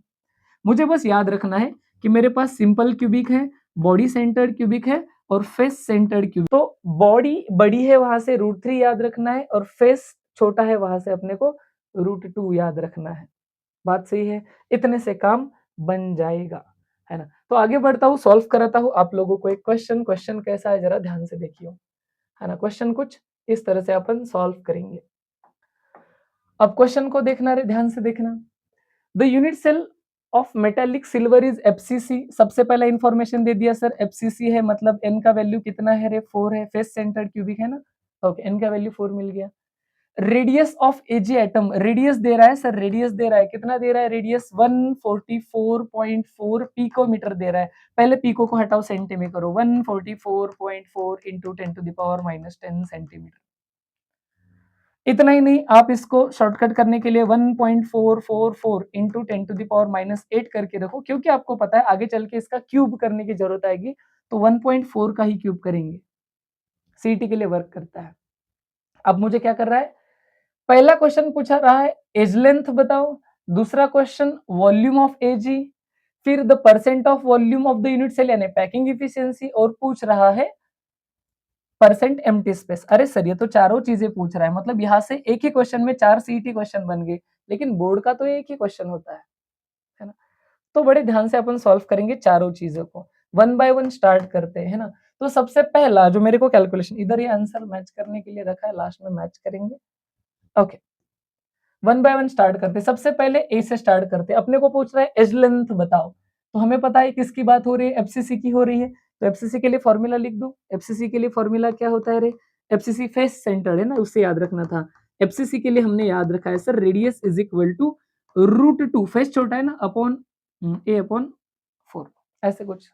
मुझे बस याद रखना है कि मेरे पास सिंपल क्यूबिक है, बॉडी सेंटर्ड क्यूबिक है और फेस सेंटर्ड क्यूबिक। तो बॉडी बड़ी है वहां से √3 याद रखना है, और फेस छोटा है वहां से अपने को √2 याद रखना है। बात सही है? इतने से काम बन जाएगा, है ना। तो आगे बढ़ता हूँ, सॉल्व कराता हूँ आप लोगों को एक क्वेश्चन। क्वेश्चन कैसा है जरा ध्यान से देखियो, है ना। क्वेश्चन कुछ इस तरह से अपन सॉल्व करेंगे। अब क्वेश्चन को देखना रे, ध्यान से देखना। The unit cell of metallic silver is FCC। सबसे पहला इंफॉर्मेशन दे दिया सर, FCC है, मतलब n का वैल्यू कितना है रे? 4 है। फेस सेंटर्ड क्यूबिक है ना, ओके, n का वैल्यू 4 मिल गया। Radius of AG atom, radius दे रहा है सर, रेडियस दे रहा है, कितना दे रहा है रेडियस? 144.4 पिकोमीटर दे रहा है। पहले पिको को हटाओ, सेंटीमीटर करो। 144.4 इंटू 10⁻⁻10 सेंटीमीटर। इतना ही नहीं, आप इसको शॉर्टकट करने के लिए 1.444 इंटू 10⁻⁻8 करके रखो, क्योंकि आपको पता है आगे चल के इसका क्यूब करने की जरूरत आएगी, तो 1.4 का ही क्यूब करेंगे। सीटी के लिए वर्क करता है। अब मुझे क्या कर रहा है? पहला क्वेश्चन पूछा रहा है एज लेंथ बताओ, दूसरा क्वेश्चन वॉल्यूम ऑफ एजी, फिर the percent of volume of the unit cell यानी पैकिंग इफिशियंसी, और पूछ रहा है परसेंट एम्प्टी स्पेस। अरे सर ये तो चारों चीजें पूछ रहा है, मतलब यहाँ से एक ही क्वेश्चन में 4 सीईटी क्वेश्चन बन गए, लेकिन बोर्ड का तो एक ही क्वेश्चन होता है ना। तो बड़े ध्यान से अपन सॉल्व करेंगे चारों चीजों को, वन बाय वन स्टार्ट करते हैं ना। तो सबसे पहला जो मेरे को कैलकुलेशन, इधर ये आंसर मैच करने के लिए रखा है, लास्ट में मैच करेंगे। Okay, one by one start करते। सबसे पहले ए से स्टार्ट करते। अपने को पूछ रहा है एज लेंथ बताओ, तो हमें पता है किसकी बात हो रही है? एफसीसी की हो रही है। तो एफसीसी के लिए फॉर्मूला लिख दो। एफसीसी के लिए फॉर्मूला क्या होता है रे? एफसीसी फेस सेंटर है ना, उससे याद रखना था। एफसीसी के लिए हमने याद रखा है sir, radius is equal to √2, face छोटा है ना, अपॉन A/4, ऐसे कुछ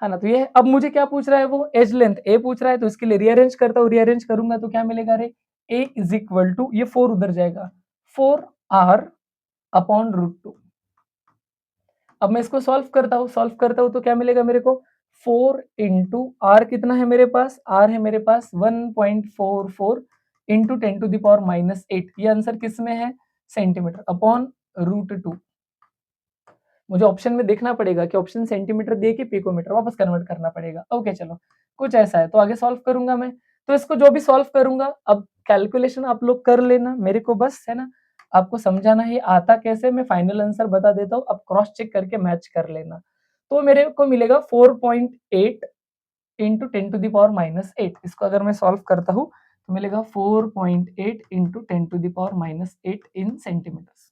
है ना। तो ये अब मुझे क्या पूछ रहा है? वो एज लेंथ ए पूछ रहा है, तो इसके लिए रीअरेंज करता हूँ। रीअरेंज करूंगा तो क्या मिलेगा रे? ए इज इक्वल टू, ये 4 उधर जाएगा, 4r/√2। अब मैं इसको सॉल्व करता हूँ, तो क्या मिलेगा मेरे को? 4 इंटू आर, कितना है मेरे पास? आर है मेरे पास 1.44 इंटू 10⁻⁻8। ये आंसर किस में है? Centimetre, upon √2। मुझे ऑप्शन में देखना पड़ेगा कि ऑप्शन सेंटीमीटर दिए कि पिकोमीटर, वापस कन्वर्ट करना पड़ेगा। ओके चलो, कुछ ऐसा है, तो आगे सॉल्व करूंगा मैं। तो इसको जो भी सॉल्व करूंगा, अब कैलकुलेशन आप लोग कर लेना, मेरे को बस है ना आपको समझाना है आता कैसे, मैं फाइनल आंसर बता देता हूँ, अब क्रॉस चेक करके मैच कर लेना। तो मेरे को मिलेगा 4.8 इंटू 10⁻⁻8। इसको अगर मैं सॉल्व करता हूँ तो मिलेगा 4.8 इंटू 10⁻⁸ इन सेंटीमीटर्स।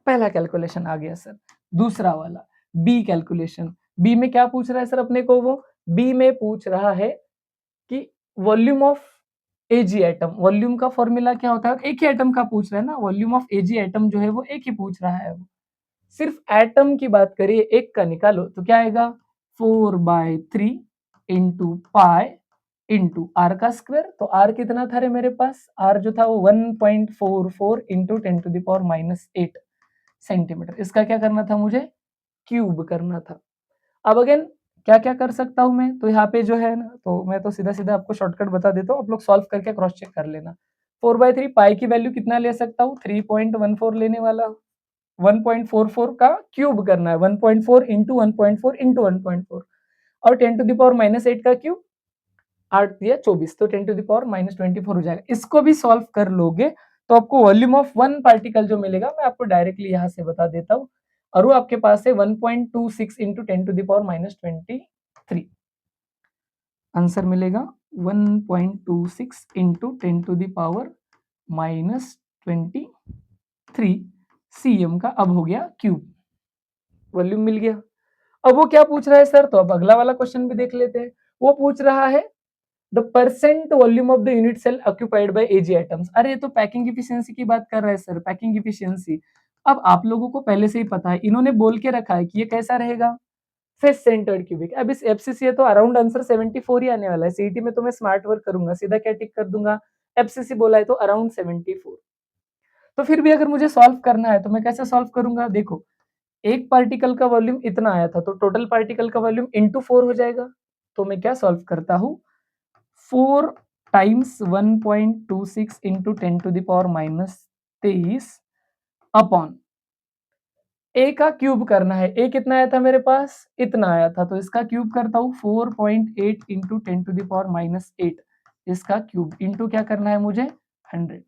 पहला कैलकुलेशन आ गया सर। दूसरा वाला बी कैलकुलेशन। बी में क्या पूछ रहा है सर अपने को? वो बी में पूछ रहा है कि volume of AG atom. Volume का फॉर्मूला क्या होता है? एक ही एटम का पूछ रहा है ना, वॉल्यूम ऑफ एजी एटम जो है वो एक ही पूछ रहा है। सिर्फ एटम की बात करिए, एक का निकालो तो क्या आएगा? 4/3 इंटू पाई इंटू आर का स्क्वायर। तो आर कितना था रे मेरे पास? आर जो था वो 1.44 इंटू 10⁻⁸ सेंटीमीटर। इसका क्या करना था मुझे? क्यूब करना था। अब अगेन क्या क्या कर सकता हूं मैं? तो यहाँ पे जो है ना, तो मैं तो सीधा सीधा आपको शॉर्टकट बता देता हूँ, आप लोग सॉल्व करके क्रॉस चेक कर लेना। 4/3 पाई की वैल्यू कितना ले सकता हूँ? 3.14 लेने वाला। 1.44 का क्यूब करना है, 1.4 इंटू 1.4 इंटू 1.4, और 10⁻⁻8 का क्यूब 8 दिया 24, तो 10⁻⁻24 हो जाएगा। इसको भी सॉल्व कर लोगे तो आपको वॉल्यूम ऑफ वन पार्टिकल जो मिलेगा, मैं आपको डायरेक्टली यहाँ से बता देता हूँ, और वो आपके पास है 1.26 इंटू 10⁻⁻23। आंसर मिलेगा 1.26 इंटू 10⁻⁻23 cm का। अब हो गया क्यूब, वॉल्यूम मिल गया। अब वो क्या पूछ रहा है सर? तो अब अगला वाला क्वेश्चन भी देख लेते हैं। वो पूछ रहा है the percent volume of the unit cell occupied by AG atoms. अरे ये तो पैकिंग इफिशियंसी की बात कर रहा है सर, पैकिंग इफिशियंसी। अब आप लोगों को पहले से ही पता है, इन्होंने बोल के रखा है कि ये कैसा रहेगा? Face centered cubic. अब इस एफसीसी है तो अराउंड आंसर 74 ही आने वाला है। सीईटी में तो मैं स्मार्ट वर्क करूंगा, सीधा क्या टिक कर दूंगा? एफसीसी बोला है तो अराउंड 74। तो फिर भी अगर मुझे सॉल्व करना है तो मैं कैसे सॉल्व करूंगा? देखो, एक पार्टिकल का वॉल्यूम इतना आया था, तो टोटल पार्टिकल का वॉल्यूम इंटू 4 हो जाएगा। तो मैं क्या सॉल्व करता हूँ? 4 टाइम्स 1.26 इंटू 10⁻⁻23 अपॉन ए का क्यूब करना है। ए कितना आया था मेरे पास? इतना आया था, तो इसका क्यूब करता हूँ 4.8 इंटू 10⁻⁸ इसका क्यूब इंटू क्या करना है मुझे? 100।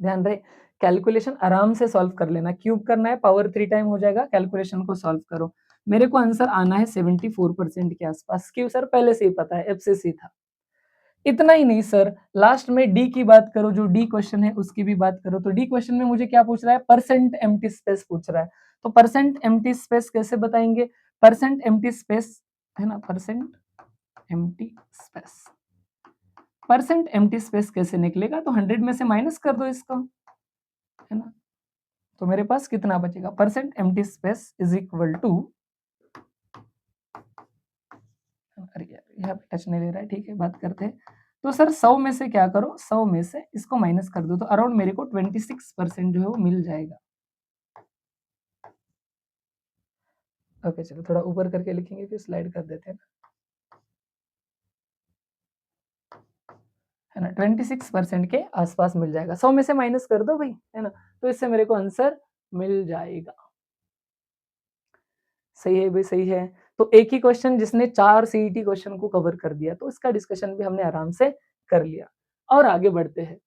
ध्यान रहे, कैलकुलेशन आराम से सॉल्व कर लेना। क्यूब करना है, पावर 3 टाइम हो जाएगा। कैलकुलेशन को सॉल्व करो। मेरे को आंसर आना है 74% के आसपास। क्यों सर? पहले से ही पता है, एफसीसी था। इतना ही नहीं सर, लास्ट में डी की बात करो, जो डी क्वेश्चन है उसकी भी बात करो। तो डी क्वेश्चन में मुझे क्या पूछ रहा है? परसेंट एम्प्टी स्पेस पूछ रहा है। तो परसेंट एम्प्टी स्पेस कैसे बताएंगे? परसेंट एम्प्टी स्पेस है ना, percent empty space. Percent empty space कैसे निकलेगा? तो 100 में से माइनस कर दो इसको, है ना। तो मेरे पास कितना बचेगा? Percent empty space is equal to, अरे यार यहाँ पे टच नहीं ले रहा है, ठीक है बात करते हैं। तो सर 100 में से क्या करो? 100 में से इसको माइनस कर दो, तो अराउंड मेरे को 26% जो है वो मिल जाएगा। ओके चलो थोड़ा ऊपर करके लिखेंगे, फिर स्लाइड कर देते हैं, है ना। 26% के आसपास मिल जाएगा। 100 में से माइनस कर दो भाई, है ना, तो इससे मेरे को आंसर मिल जाएगा। सही है भाई, सही है। तो एक ही क्वेश्चन जिसने 4 सीईटी क्वेश्चन को कवर कर दिया, तो इसका डिस्कशन भी हमने आराम से कर लिया। और आगे बढ़ते हैं।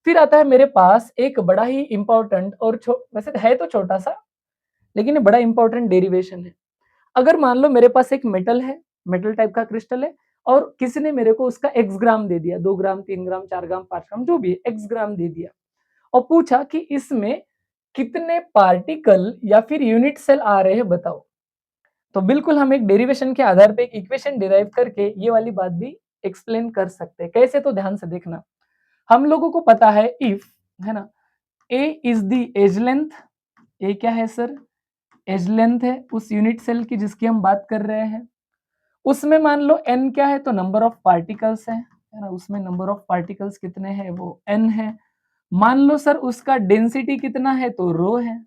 फिर आता है मेरे पास एक बड़ा ही इंपॉर्टेंट और वैसे है तो छोटा सा, लेकिन बड़ा इंपॉर्टेंट डेरिवेशन है। अगर मान लो मेरे पास एक मेटल है, मेटल टाइप का क्रिस्टल है, और किसी ने मेरे को उसका एक्स ग्राम दे दिया, 2 ग्राम 3 ग्राम 4 ग्राम 5 ग्राम जो भी है, एक्स ग्राम दे दिया, और पूछा कि इसमें कितने पार्टिकल या फिर यूनिट सेल आ रहे हैं बताओ। तो बिल्कुल हम एक डेरिवेशन के आधार पे एक इक्वेशन डिराइव करके ये वाली बात भी एक्सप्लेन कर सकते हैं। कैसे? तो ध्यान से देखना। हम लोगों को पता है इफ, है ना, ए इज द एज लेंथ। ए क्या है सर? एज लेंथ है उस यूनिट सेल की जिसकी हम बात कर रहे हैं। उसमें मान लो n क्या है? तो नंबर ऑफ पार्टिकल्स है ना। उसमें नंबर ऑफ पार्टिकल्स कितने हैं? वो n है। मान लो सर उसका डेंसिटी कितना है? तो रो है।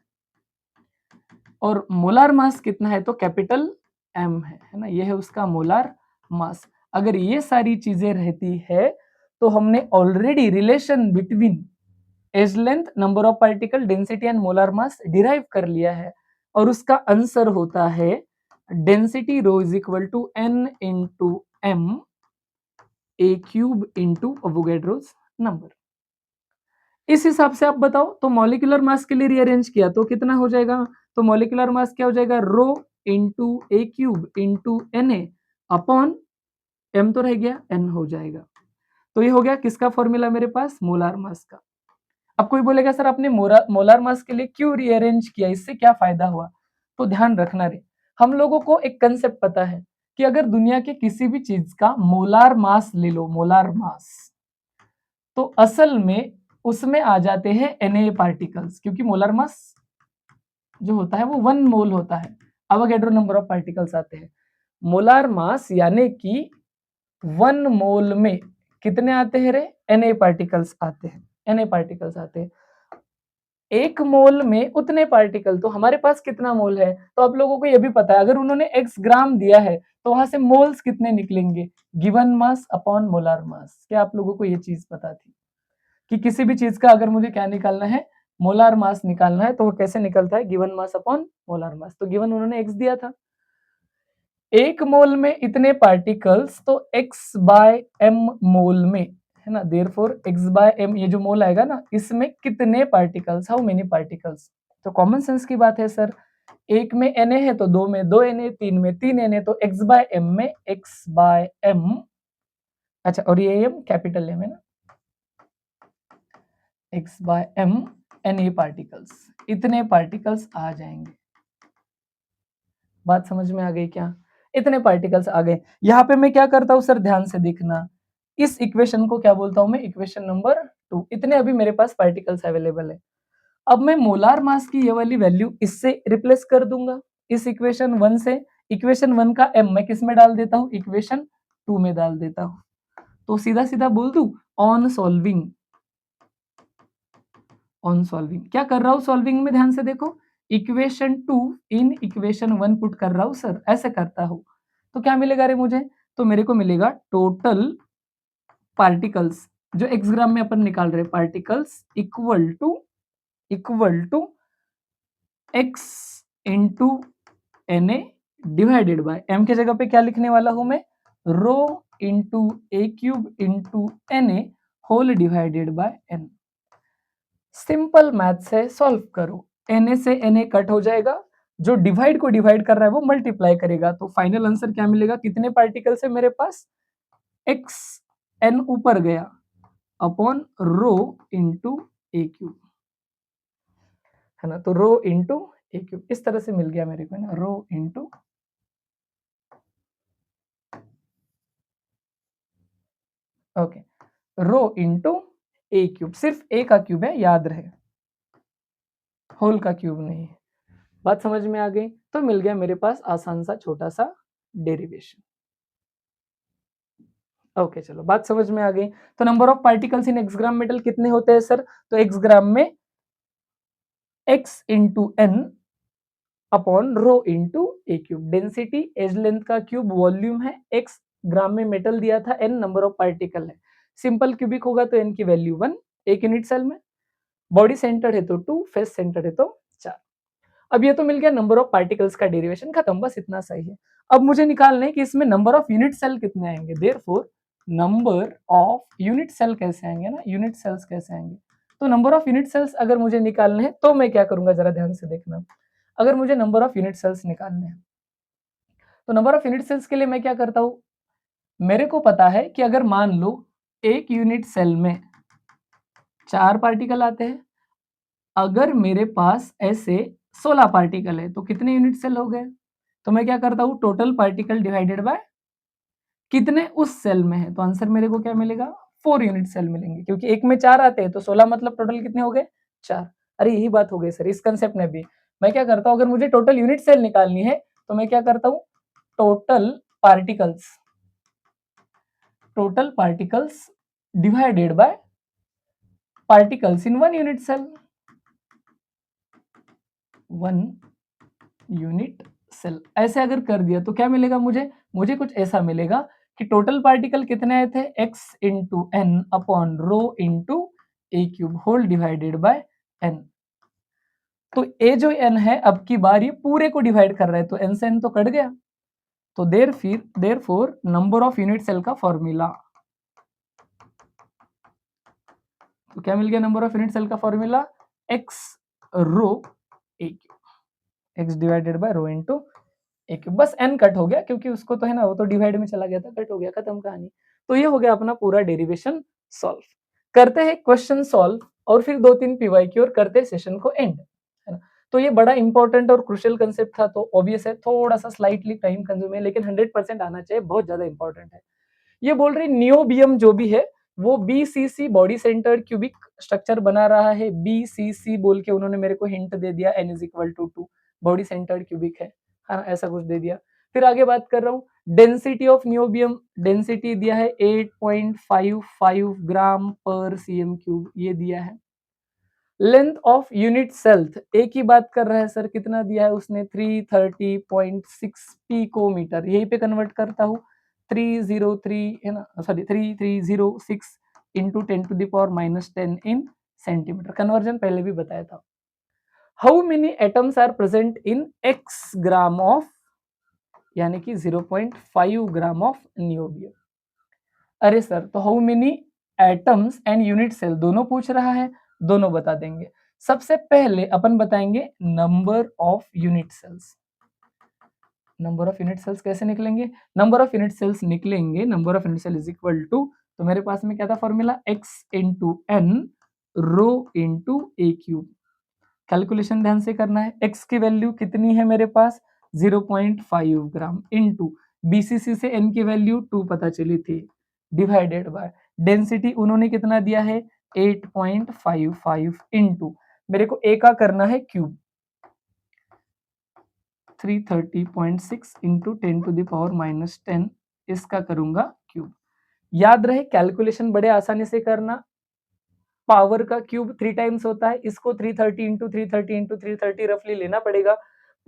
और मोलार मास कितना है? तो कैपिटल M है ना। ये है उसका मोलार मास। अगर ये सारी चीजें रहती है तो हमने already relation between edge length, number of particle, density and molar mass derive कर लिया है, और उसका आंसर होता है density rho is equal to n into m a cube into Avogadro's number. इस हिसाब से आप बताओ, तो मॉलिक्यूलर मास के लिए रीअरेंज किया तो कितना हो जाएगा? तो मॉलिक्यूलर मास क्या हो जाएगा, rho into a cube into N A upon m तो रह गया, n हो जाएगा। तो ये हो गया किसका फॉर्मूला मेरे पास, मोलार मास का। अब कोई बोलेगा सर आपने मोलार मास के लिए क्यों रीअरेंज किया, इससे क्या फायदा हुआ? तो ध्यान रखना रे, हम लोगों को एक कंसेप्ट पता है कि अगर दुनिया के किसी भी चीज का मोलार मास ले लो, मोलार मास, तो असल में उसमें आ जाते हैं Na पार्टिकल्स, क्योंकि मोलार मास जो होता है वो 1 मोल होता है, अवोगैड्रो नंबर ऑफ पार्टिकल्स आते हैं। मोलार मास यानी कि 1 मोल में कितने आते हैं रे, Na पार्टिकल्स आते हैं, Na पार्टिकल्स आते हैं। 1 मोल में उतने पार्टिकल, तो हमारे पास कितना मोल है? तो आप लोगों को ये भी पता है, अगर उन्होंने x ग्राम दिया है तो वहां से मोल्स कितने निकलेंगे, given mass upon molar mass. क्या आप लोगों को ये चीज पता थी कि किसी भी चीज का अगर मुझे क्या निकालना है, मोलार मास निकालना है, तो वो कैसे निकलता है, given mass upon molar mass. तो गिवन उन्होंने x दिया था, 1 मोल में इतने पार्टिकल्स, तो x बाय m मोल में, है ना, देयरफॉर x बाय m, ये जो मोल आएगा ना, इसमें कितने पार्टिकल्स, हाउ मेनी पार्टिकल्स। तो कॉमन सेंस की बात है सर, 1 में Na है तो 2 में 2 Na, 3 में 3 Na, तो x बाय m में x बाय m, अच्छा, और ये m कैपिटल M है ना, x by m Na particles, इतने पार्टिकल्स आ जाएंगे। बात समझ में आ गई क्या? इतने पार्टिकल्स आ गए। यहाँ पे मैं क्या करता हूँ सर, ध्यान से देखना, इस इक्वेशन को क्या बोलता हूँ मैं, इक्वेशन नंबर 2। इतने अभी मेरे पास पार्टिकल्स अवेलेबल है। अब मैं मोलार मास की ये वाली वैल्यू इससे रिप्लेस कर दूंगा, इस इक्वेशन 1 से। इक्वेशन 1 का m मैं किस में डाल देता हूँ, इक्वेशन 2 में डाल देता हूँ। तो सीधा सीधा बोल दूं, ऑन सॉल्विंग, ऑन सॉल्विंग क्या कर रहा हूँ सॉल्विंग में, ध्यान से देखो, इक्वेशन 2 इन इक्वेशन 1 पुट कर रहा हूँ सर, ऐसे करता हूँ। तो क्या मिलेगा रे मुझे, तो मेरे को मिलेगा टोटल पार्टिकल्स, जो x ग्राम में अपन निकाल रहे particles, equal to x into N A divided by m के जगह पे क्या लिखने वाला हूं मैं, rho into a cube into N A whole divided by n। Simple math से सॉल्व करो, Na से Na कट हो जाएगा, जो डिवाइड को डिवाइड कर रहा है वो मल्टीप्लाई करेगा, तो फाइनल आंसर क्या मिलेगा, कितने पार्टिकल्स है मेरे पास, x n ऊपर गया upon rho into a cube, है ना, तो रो इंटू ए क्यूब इस तरह से मिल गया मेरे को ना, rho into, okay, row into a cube, सिर्फ ए का क्यूब है, याद रहे, होल का क्यूब नहीं है। बात समझ में आ गई? तो मिल गया मेरे पास आसान सा छोटा सा डेरिवेशन। ओके, चलो बात समझ में आ गई। तो number of particles in X gram metal कितने होते हैं सर, तो एक्स ग्राम में x into N upon rho into a cube, density edge length का क्यूब वॉल्यूम है, x ग्राम में मेटल दिया था, n नंबर ऑफ पार्टिकल है, सिंपल क्यूबिक होगा तो n की वैल्यू 1 एक यूनिट सेल में, बॉडी सेंटर है तो 2, फेस सेंटर है तो 4। अब ये तो मिल गया नंबर ऑफ पार्टिकल्स का डेरिवेशन, खत्म, बस इतना सही है। अब मुझे निकालना है कि इसमें नंबर ऑफ यूनिट सेल कितने आएंगे, therefore number of unit cell कैसे आएंगे ना, यूनिट सेल्स कैसे आएंगे, तो नंबर ऑफ यूनिट सेल्स अगर मुझे निकालने हैं तो मैं क्या करूंगा, जरा ध्यान से देखना। अगर मुझे नंबर ऑफ यूनिट सेल्स निकालने हैं तो नंबर ऑफ यूनिट सेल्स के लिए मैं क्या करता हूं, मेरे को पता है कि अगर मान लो एक यूनिट सेल में 4 पार्टिकल आते हैं, अगर मेरे पास ऐसे 16 पार्टिकल है तो कितने यूनिट सेल हो गए, तो मैं क्या करता हूँ, टोटल पार्टिकल डिवाइडेड बाय कितने उस सेल में है, तो आंसर मेरे को क्या मिलेगा, 4 यूनिट सेल मिलेंगे, क्योंकि एक में 4 आते हैं तो 16 मतलब टोटल कितने हो गए, 4। अरे यही बात हो गई सर इस कंसेप्ट में भी। मैं क्या करता हूँ, अगर मुझे टोटल यूनिट सेल निकालनी है तो मैं क्या करता हूँ, total particles, total particles divided by particles in 1 unit cell, 1 unit cell, ऐसे अगर कर दिया तो क्या मिलेगा मुझे, मुझे कुछ ऐसा मिलेगा कि टोटल पार्टिकल कितने आए थे, x into N upon rho into a cube whole divided by n। तो ए जो n है अब की बार ये पूरे को डिवाइड कर रहा है, तो n से n तो कट गया, तो therefore number of unit cell का फॉर्मूला, तो क्या मिल गया नंबर ऑफ यूनिट सेल का formula, x rho a cube, x divided by rho into a cube. बस n कट हो गया क्योंकि उसको तो है ना, वो तो डिवाइड में चला गया था, कट हो गया, खत्म कहानी। तो ये हो गया अपना पूरा डेरिवेशन सॉल्व। करते हैं क्वेश्चन सॉल्व और फिर 2-3 पीवाईक्यू और करते हैं सेशन को एंड, है ना। तो ये बड़ा इंपॉर्टेंट और क्रुशियल कंसेप्ट था, तो ऑब्वियस है थोड़ा सा स्लाइटली टाइम कंज्यूम है, लेकिन 100% आना चाहिए, बहुत ज्यादा इंपॉर्टेंट है। ये बोल रही नियोबियम जो भी है वो BCC body centered cubic structure बना रहा है। बीसीसी बोल के उन्होंने मेरे को हिंट दे दिया, n is equal to 2 body centered cubic है ना, ऐसा कुछ दे दिया। फिर आगे बात कर रहा हूँ डेंसिटी ऑफ नियोबियम, डेंसिटी दिया है 8.55 ग्राम पर सीएम क्यूब, ये दिया है। लेंथ ऑफ यूनिट सेल्थ एक ही बात कर रहा है सर, कितना दिया है उसने 330.6 पिकोमीटर, यहीं पे कन्वर्ट करता हूँ 303 है ना, sorry 3306 into 10⁻⁻10 in centimeter. Conversion पहले भी बताया था। How many atoms are present in x gram of, यानी कि 0.5 ग्राम ऑफ नियोबियम। अरे सर तो how many atoms and unit cell दोनों पूछ रहा है, दोनों बता देंगे। सबसे पहले अपन बताएंगे number of unit cells. Number of unit cells कैसे निकलेंगे? नंबर ऑफ यूनिट सेल्स निकलेंगे, number of unit cell is equal to, तो मेरे पास में क्या था formula, x into N rho into a cube. Calculation ध्यान से करना है, x की वैल्यू कितनी है मेरे पास 0.5 ग्राम इंटू बीसीसी से n की वैल्यू 2 पता चली थी, डिवाइडेड बाय डेंसिटी उन्होंने कितना दिया है 8.55 इंटू मेरे को a का करना है क्यूब 330.6 इंटू 10⁻⁻10 इसका करूंगा क्यूब। याद रहे कैलकुलेशन बड़े आसानी से करना, पावर का क्यूब 3 टाइम्स होता है, इसको 330 इंटू 330 इंटू 330 रफली लेना पड़ेगा।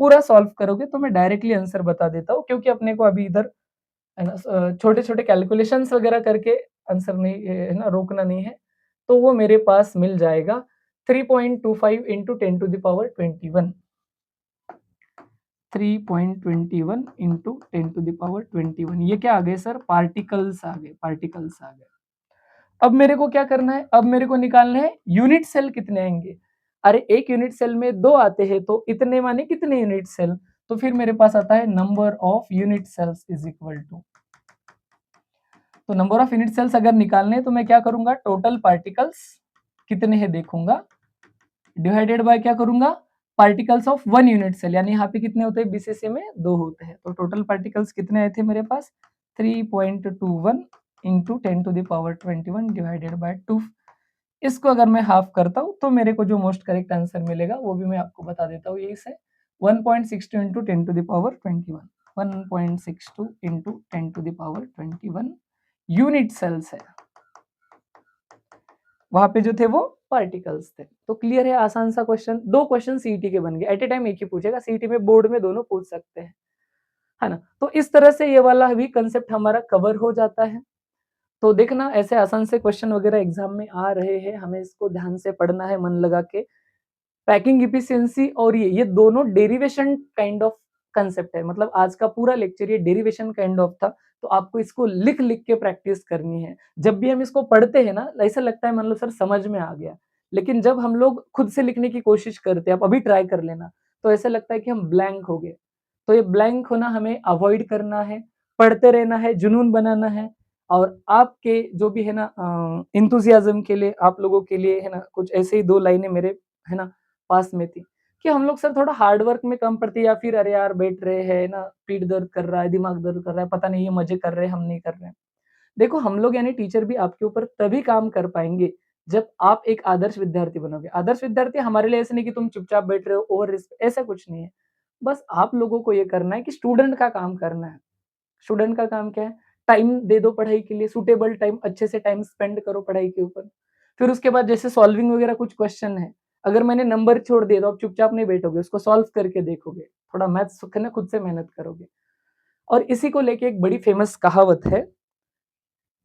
पूरा सॉल्व करोगे तो मैं डायरेक्टली आंसर बता देता हूँ, क्योंकि अपने को अभी इधर है ना छोटे छोटे कैलकुलेशंस वगैरह करके आंसर नहीं है ना, रोकना नहीं है। तो वो मेरे पास मिल जाएगा 3.25 इंटू 10⁻21, 3.21 इंटू 10⁻21। ये क्या आ गए सर? पार्टिकल्स आ गए, पार्टिकल्स आ गए। अब मेरे को क्या करना है, अब मेरे को निकालना है यूनिट सेल कितने आएंगे। अरे एक यूनिट सेल में 2 आते हैं, तो इतने माने कितने यूनिट सेल, तो फिर मेरे पास आता है number of unit cells is equal to, तो नंबर ऑफ यूनिट सेल्स अगर निकालने हैं तो मैं क्या करूंगा, टोटल पार्टिकल्स कितने हैं देखूंगा, डिवाइडेड बाय क्या करूंगा, पार्टिकल्स ऑफ 1 यूनिट सेल, यानी यहाँ पे कितने होते हैं बीसीसी में 2 होते हैं, तो टोटल पार्टिकल्स कितने आए थे मेरे पास 3.21 इंटू 10⁻21 डिवाइडेड बाय 2। इसको अगर मैं हाफ करता हूँ तो मेरे को जो मोस्ट करेक्ट आंसर मिलेगा वो भी मैं आपको बता देता हूँ, यही से 1.62 इंटू 10⁻21, 1.62 इंटू 10⁻21 यूनिट सेल्स है, वहां पे जो थे वो पार्टिकल्स थे। तो क्लियर है, आसान सा क्वेश्चन, 2 क्वेश्चन सीईटी के बन गए, एट ए टाइम एक ही पूछेगा, सीईटी में बोर्ड में दोनों पूछ सकते हैं, है ना। तो इस तरह से ये वाला भी कंसेप्ट हमारा कवर हो जाता है। तो देखना ऐसे आसान से क्वेश्चन वगैरह एग्जाम में आ रहे हैं, हमें इसको ध्यान से पढ़ना है मन लगा के। पैकिंग इफिशियंसी और ये दोनों डेरिवेशन काइंड ऑफ कंसेप्ट है, मतलब आज का पूरा लेक्चर ये डेरिवेशन काइंड ऑफ था, तो आपको इसको लिख लिख के प्रैक्टिस करनी है। जब भी हम इसको पढ़ते हैं ना, ऐसा लगता है मान लो सर समझ में आ गया, लेकिन जब हम लोग खुद से लिखने की कोशिश करते हैं, आप अभी ट्राई कर लेना, तो ऐसा लगता है कि हम ब्लैंक हो गए। तो ये ब्लैंक होना हमें अवॉइड करना है, पढ़ते रहना है, जुनून बनाना है। और आपके जो भी है ना इंथुजियाज्म के लिए, आप लोगों के लिए है ना, कुछ ऐसे ही 2 लाइनें मेरे है ना पास में थी कि हम लोग सर थोड़ा हार्ड वर्क में कम पड़ते, या फिर अरे यार बैठ रहे हैं ना, पीठ दर्द कर रहा है, दिमाग दर्द कर रहा है, पता नहीं ये मजे कर रहे हैं हम नहीं कर रहे हैं। देखो हम लोग यानी टीचर भी आपके ऊपर तभी काम कर पाएंगे जब आप एक आदर्श विद्यार्थी बनोगे। आदर्श विद्यार्थी हमारे लिए ऐसे नहीं कि तुम चुपचाप बैठ रहे हो, ओवर ऐसा कुछ नहीं है। बस आप लोगों को ये करना है कि स्टूडेंट का काम करना है। स्टूडेंट का काम क्या है, टाइम दे दो पढ़ाई के लिए, सुटेबल टाइम, अच्छे से टाइम स्पेंड करो पढ़ाई के ऊपर। फिर उसके बाद जैसे सॉल्विंग वगैरह कुछ क्वेश्चन है, अगर मैंने नंबर छोड़ दिए तो आप चुपचाप नहीं बैठोगे, उसको सॉल्व करके देखोगे, थोड़ा मैथ्स ना खुद से मेहनत करोगे। और इसी को लेके एक बड़ी फेमस कहावत है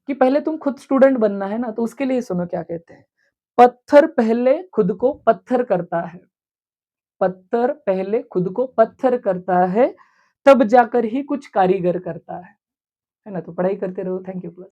कि पहले तुम खुद स्टूडेंट बनना है ना, तो उसके लिए सुनो क्या कहते हैं, पत्थर पहले खुद को पत्थर करता है, पत्थर पहले खुद को पत्थर करता है, तब जाकर ही कुछ कारीगर करता है ना। तो पढ़ाई करते रहो। Thank you.